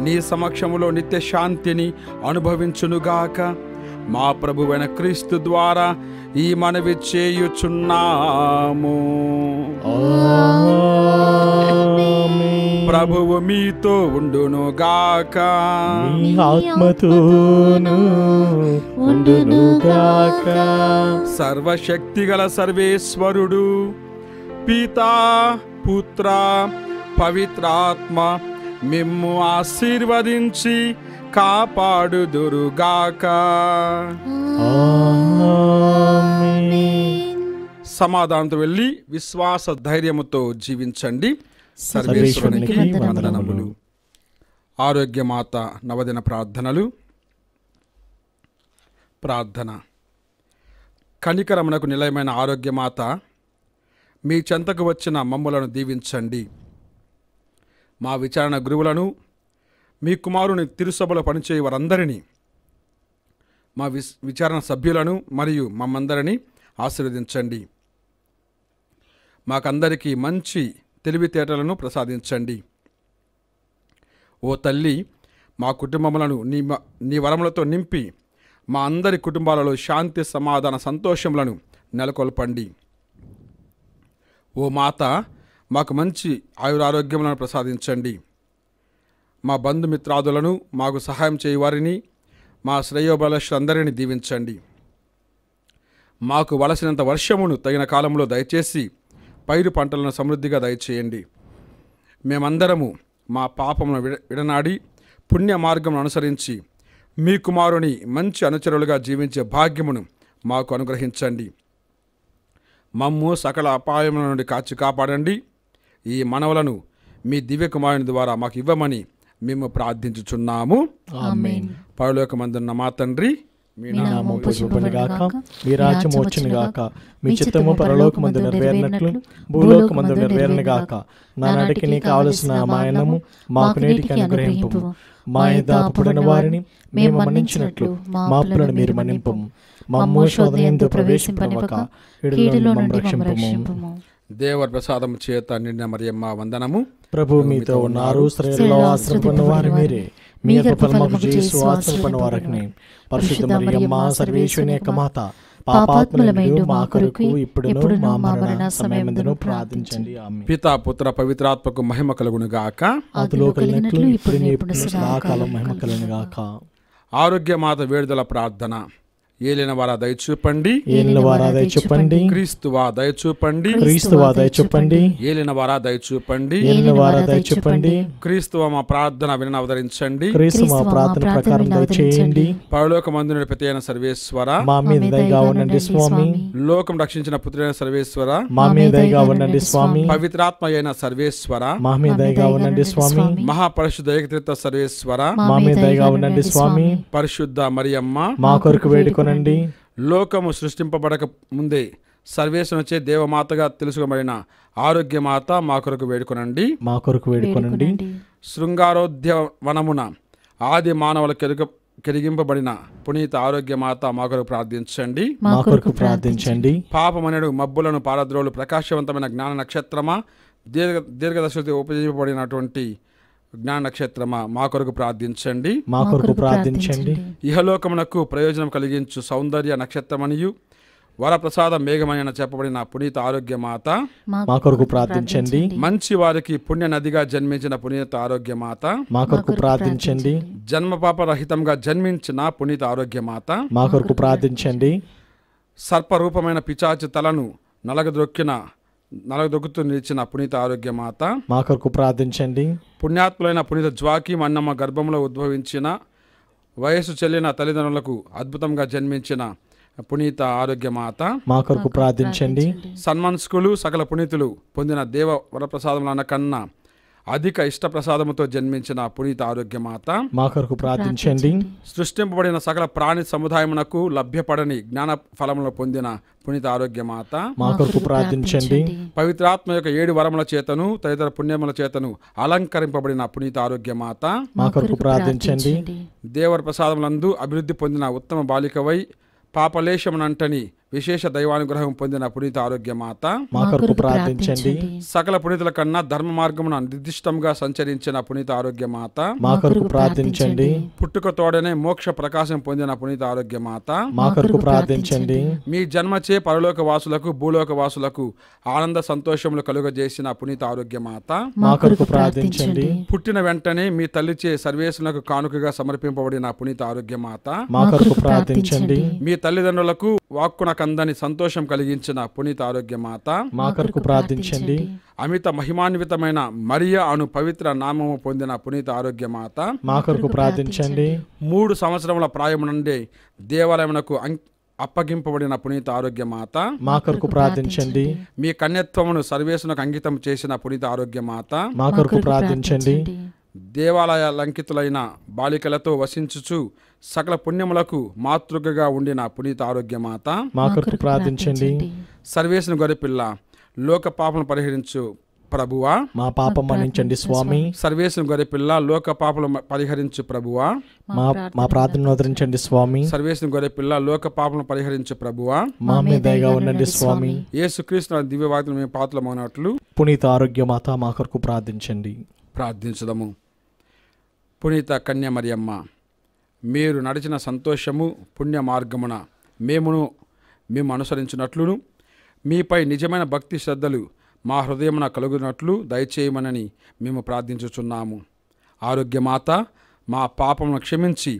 నీ సమక్షములో నిత్య శాంతిని అనుభవించునుగాక. మా ప్రభువైన క్రీస్తు ద్వారా ఈ మనవి చేయుచున్నాము. ప్రభువు మీతో ఉండునుగాక. మీ ఆత్మతోను ఉండునుగాక. సర్వశక్తిగల సర్వేశ్వరుడు పితా పుత్ర పవిత్రాత్మ మిమ్ము ఆశీర్వదించి కాపాడుదురుగాక. సమాధానంతో వెళ్ళి విశ్వాస ధైర్యముతో జీవించండి. సర్వేశ్వరునికి వందనములు. ఆరోగ్యమాత నవదిన ప్రార్థనలు. ప్రార్థన. కనికరమునకు నిలయమైన ఆరోగ్యమాత, మీ చెంతకు వచ్చిన మమ్ములను దీవించండి. మా విచారణ గురువులను, మీ కుమారుని తిరుసభలో పనిచేయ వారందరినీ, మా విచారణ సభ్యులను మరియు మమ్మందరినీ ఆశీర్వదించండి. మాకందరికీ మంచి తెలివితేటలను ప్రసాదించండి. ఓ తల్లి, మా కుటుంబములను నీ వరములతో నింపి మా అందరి కుటుంబాలలో శాంతి సమాధాన సంతోషములను నెలకొల్పండి. ఓ మాత, మాకు మంచి ఆయురారోగ్యములను ప్రసాదించండి. మా బంధుమిత్రాదులను, మాకు సహాయం చేయవారిని, మా శ్రేయోభిలాషులందరినీ దీవించండి. మాకు వలసినంత వర్షమును తగిన కాలంలో దయచేసి పైరు పంటలను సమృద్ధిగా దయచేయండి. మేమందరము మా పాపమును విడనాడి పుణ్య మార్గమును అనుసరించి మీ కుమారుని మంచి అనుచరులుగా జీవించే భాగ్యమును మాకు అనుగ్రహించండి. మమ్ము సకల అపాయముల నుండి కాచి కాపాడండి. ఈ మనవలను మీ దివ్య కుమారుని ద్వారా మాకు ఇవ్వమని మేము ప్రార్థించుచున్నాము. పరలోకమందున్న మా తండ్రి, మీ నామము పూజింపబడుగాక. మీ రాజ్యము వచ్చునుగాక. మీ చిత్తము పరలోకమందు నెరవేరినట్లు భూలోకమందు నెరవేరునుగాక. నానాటికి నీకు కావలసిన మా అన్నము మాకు నేటికి అనుగ్రహింపుము. మా యొద్ద అప్పుడైన వారిని మేము మన్నించినట్లు మా అప్పులను మీరు మన్నింపుము. మమ్ము శోధనయందు ప్రవేశింపనివ్వక కీడులో నుండి మమ్ము రక్షింపుము. దేవర ప్రసాదము చేత నిండిన మరియమ్మ వందనము. ప్రభు మీతో ఉన్నారు. స్త్రీలలో ఆశ్రయపడిన వారు మీరే. మీ గర్భఫలము యేసు ఆశ్రయపడిన వారిని. పరిశుద్ధ మరియమ్మ సర్వేశ్వరుని యొక్క మాత, పాపాత్ములమైండు మా కొరకు ఇప్పుడును మా మరణ సమయమందును ప్రార్థించండి. ఆమేన్. పితా పుత్ర పవిత్రాత్మకు మహిమ కలుగును గాక. ఆదిలో కలిగినట్లు ఇప్పుడు సదాకాలం మహిమ కలుగును గాక. ఆరోగ్యమాత వేడుదల ప్రార్థన. ఏలినవారా దయచూపండి, ఏలినవారా దయచూపండి, క్రీస్తువా దయచూపండి, క్రీస్తువా దయచూపండి, ఏలినవారా దయచూపండి, ఏలినవారా దయచూపండి, క్రీస్తువ మా ప్రార్థన విని అవతరించండి, క్రీస్తు మా ప్రార్థన ప్రకారం దయచేయండి. పరలోకమందునుడి పితైన సర్వేశ్వర, మా మీద దయగా ఉండండి స్వామి. లోకం రక్షించిన పుత్రుడైన సర్వేశ్వర, మా మీద దయగా ఉండండి స్వామి. పవిత్రాత్మ అయిన సర్వేశ్వర, మా మీద దయగా ఉండండి స్వామి. మహాపరిశుద్ధ ఏకత్రిత సర్వేశ్వర, మా మీద దయగా ఉండండి స్వామి. పరిశుద్ధ మరియమ్మ, మా కొరకు వేడుకొనండి. లోకము సృష్టింపబడక ముందే సర్వేశ్వరునిచే దేవమాతగా తెలుసుకోబడిన ఆరోగ్యమాత, మా కొరకు వేడుకొనండి. మా కొరకు వేడుకొనండి. శృంగారోద్యవనమున ఆది మానవుల కెరిగింపబడిన పునీత ఆరోగ్యమాత, మా కొరకు ప్రార్థించండి. మా కొరకు ప్రార్థించండి. పాపమనడు మబ్బులను పారద్రోలు ప్రకాశవంతమైన జ్ఞాన నక్షత్రమా, దీర్ఘదర్శి ఉపయోగింపబడినటువంటి జ్ఞాన నక్షత్రమా, మా కొరకు ప్రార్థించండి. మా కొరకు ప్రార్థించండి. ఇహలోకమునకు ప్రయోజనం కలిగించు సౌందర్య నక్షత్రమనియు వరప్రసాద మేఘమని చెప్పబడిన పునీత ఆరోగ్యమాత, మా కొరకు ప్రార్థించండి. మంచి వారికి పుణ్య నదిగా జన్మించిన పునీత ఆరోగ్యమాత, మా కొరకు ప్రార్థించండి. జన్మపాపరహితంగా జన్మించిన పునీత ఆరోగ్యమాత, మా కొరకు ప్రార్థించండి. సర్పరూపమైన పిచాచి తలను నలగదొక్కుతూ నిలిచిన పునీత ఆరోగ్యమాత, మా కొరకు ప్రార్థించండి. పుణ్యాత్ములైన పునీత జ్వాకి మన్నమ్మ గర్భంలో ఉద్భవించిన వయస్సు చెల్లిన తల్లిదండ్రులకు అద్భుతంగా జన్మించిన పునీత ఆరోగ్యమాత, మా కొరకు ప్రార్థించండి. సన్మనస్కులు సకల పునీతులు పొందిన దేవ వరప్రసాదములన్న కన్నా అధిక ఇష్టప్రసాదముతో జన్మించిన పునీత ఆరోగ్యమాత, మా కొరకు ప్రార్థించండి. సృష్టింపబడిన సకల ప్రాణి సముదాయమునకు లభ్యపడని జ్ఞాన ఫలములు పొందిన పునీత ఆరోగ్యమాత, మా కొరకు ప్రార్థించండి. పవిత్రాత్మ యొక్క 7 వరముల చేతను తదితర పుణ్యముల చేతను అలంకరింపబడిన పునీత ఆరోగ్యమాత, మా కొరకు ప్రార్థించండి. దేవర ప్రసాదములందు అభివృద్ధి పొందిన ఉత్తమ బాలికవై పాపలేశమునంటని విశేష దైవానుగ్రహం పొందిన పునీత ఆరోగ్యమాత, మా కొరకు ప్రార్థించండి. సకల పునీతుల కన్నా ధర్మ మార్గమున నిర్దిష్టంగా సంచరించిన పునీత ఆరోగ్యమాత, మా కొరకు ప్రార్థించండి. పుట్టుక తోడనే మోక్ష ప్రకాశం పొందిన పునీత ఆరోగ్యమాత, మా కొరకు ప్రార్థించండి. మీ జన్మచే పరలోక వాసులకు భూలోక వాసులకు ఆనంద సంతోషములు కలుగజేసిన పునీత ఆరోగ్యమాత, మా కొరకు ప్రార్థించండి. పుట్టిన వెంటనే మీ తల్లిచే సర్వేశ్వరులకు కానుకగా సమర్పింపబడిన పునీత ఆరోగ్యమాత, మా కొరకు ప్రార్థించండి. మీ తల్లిదండ్రులకు వాక్కున కందని సంతోషం కలిగించిన పునీత ఆరోగ్యమాత, మా కొరకు ప్రార్థించండి. అమిత మహిమాన్వితమైన మరియా అను పవిత్ర నామము పొందిన పునీత ఆరోగ్యమాత, మా కొరకు ప్రార్థించండి. 3 సంవత్సరముల ప్రాయము నుండి దేవాలయమునకు అప్పగింపబడిన పునీత ఆరోగ్యమాత, మా కొరకు ప్రార్థించండి. మీ కన్యత్వమును సర్వేశ్వరునికి అంకితం చేసిన పునీత ఆరోగ్యమాత, మా కొరకు ప్రార్థించండి. దేవాలయ లంకితులైన బాలికలతో వసించుచు సకల పుణ్యములకు మాతృకగా ఉండిన పునీత ఆరోగ్యమాత, మా కొరకు ప్రార్థించండి. సర్వేశ్వరుని గొర్రెపిల్ల, లోక పాపను పరిహరించు ప్రభువా, మా పాపం మన్నించండి స్వామి. సర్వేశ్వరుని గొర్రెపిల్ల, లోక పాపలు పరిహరించు ప్రభువా, మా ప్రార్థనను ఆదరించండి స్వామి. సర్వేశ్వరుని గొర్రెపిల్ల, లోక పాపలను పరిహరించు ప్రభువా, మా మీద దయగా ఉండండి స్వామి. యేసుక్రీస్తు దివ్యవాక్యం మేము పాత్రలమవునట్లు పునీత ఆరోగ్యమాత, మా కొరకు ప్రార్థించండి. ప్రార్థించదము. పునీత కన్య మరియమ్మ, మీరు నడిచిన సంతోషము పుణ్య మార్గమున మేము అనుసరించినట్లును మీపై నిజమైన భక్తి శ్రద్ధలు మా హృదయమున కలుగునట్లు దయచేయమనని మేము ప్రార్థించుచున్నాము. ఆరోగ్యమాత, మా పాపములను క్షమించి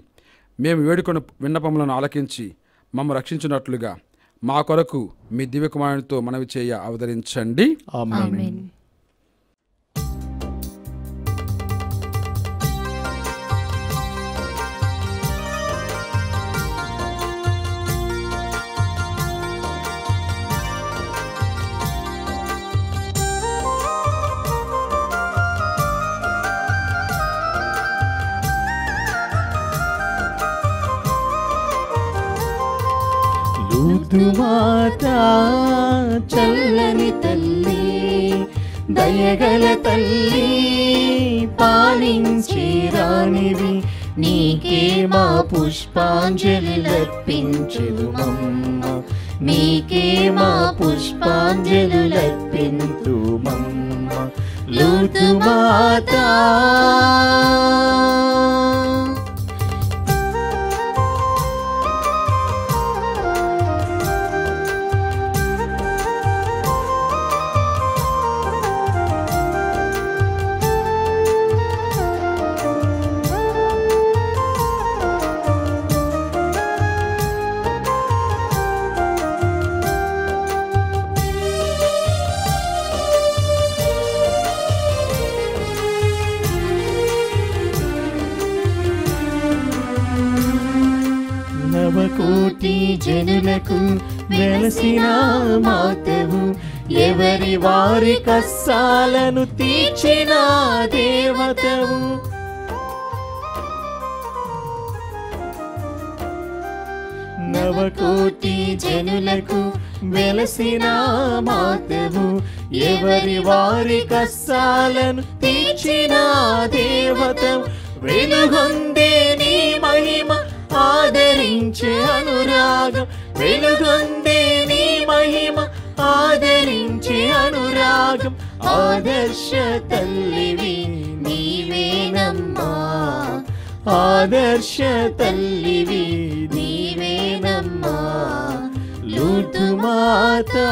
మేము వేడుకొని విన్నపములను ఆలకించి మమ్ము రక్షించినట్లుగా మా కొరకు మీ దివ్యకుమారునితో మనవి చేయ అవతరించండి. ఆమేన్. మాతా చల్లని తల్లి, దయగల తల్లి, పాలించి రానివి, నీకే మా పుష్పాంజలులర్పించుమమ్మ, నీకే మా పుష్పాంజలులర్పింతుమమ్మ. లూతు మాతా జనులకు వెలసిన మాతవు, ఎవరి వారి కష్టాలను తీర్చిన దేవతవు. నవకోటి జనులకు వెలసిన మాతవు, ఎవరి వారి కష్టాలను తీర్చిన దేవతవు. వెలుగొందే నీ మహిమ ఆదరించే అనురాగం, వెలుగొందే నీ మహిమ ఆదరించే అనురాగం. ఆదర్శ తల్లివి నీవేనమ్మా, ఆదర్శ తల్లివి నీవేనమ్మా, లూర్దు మాతా.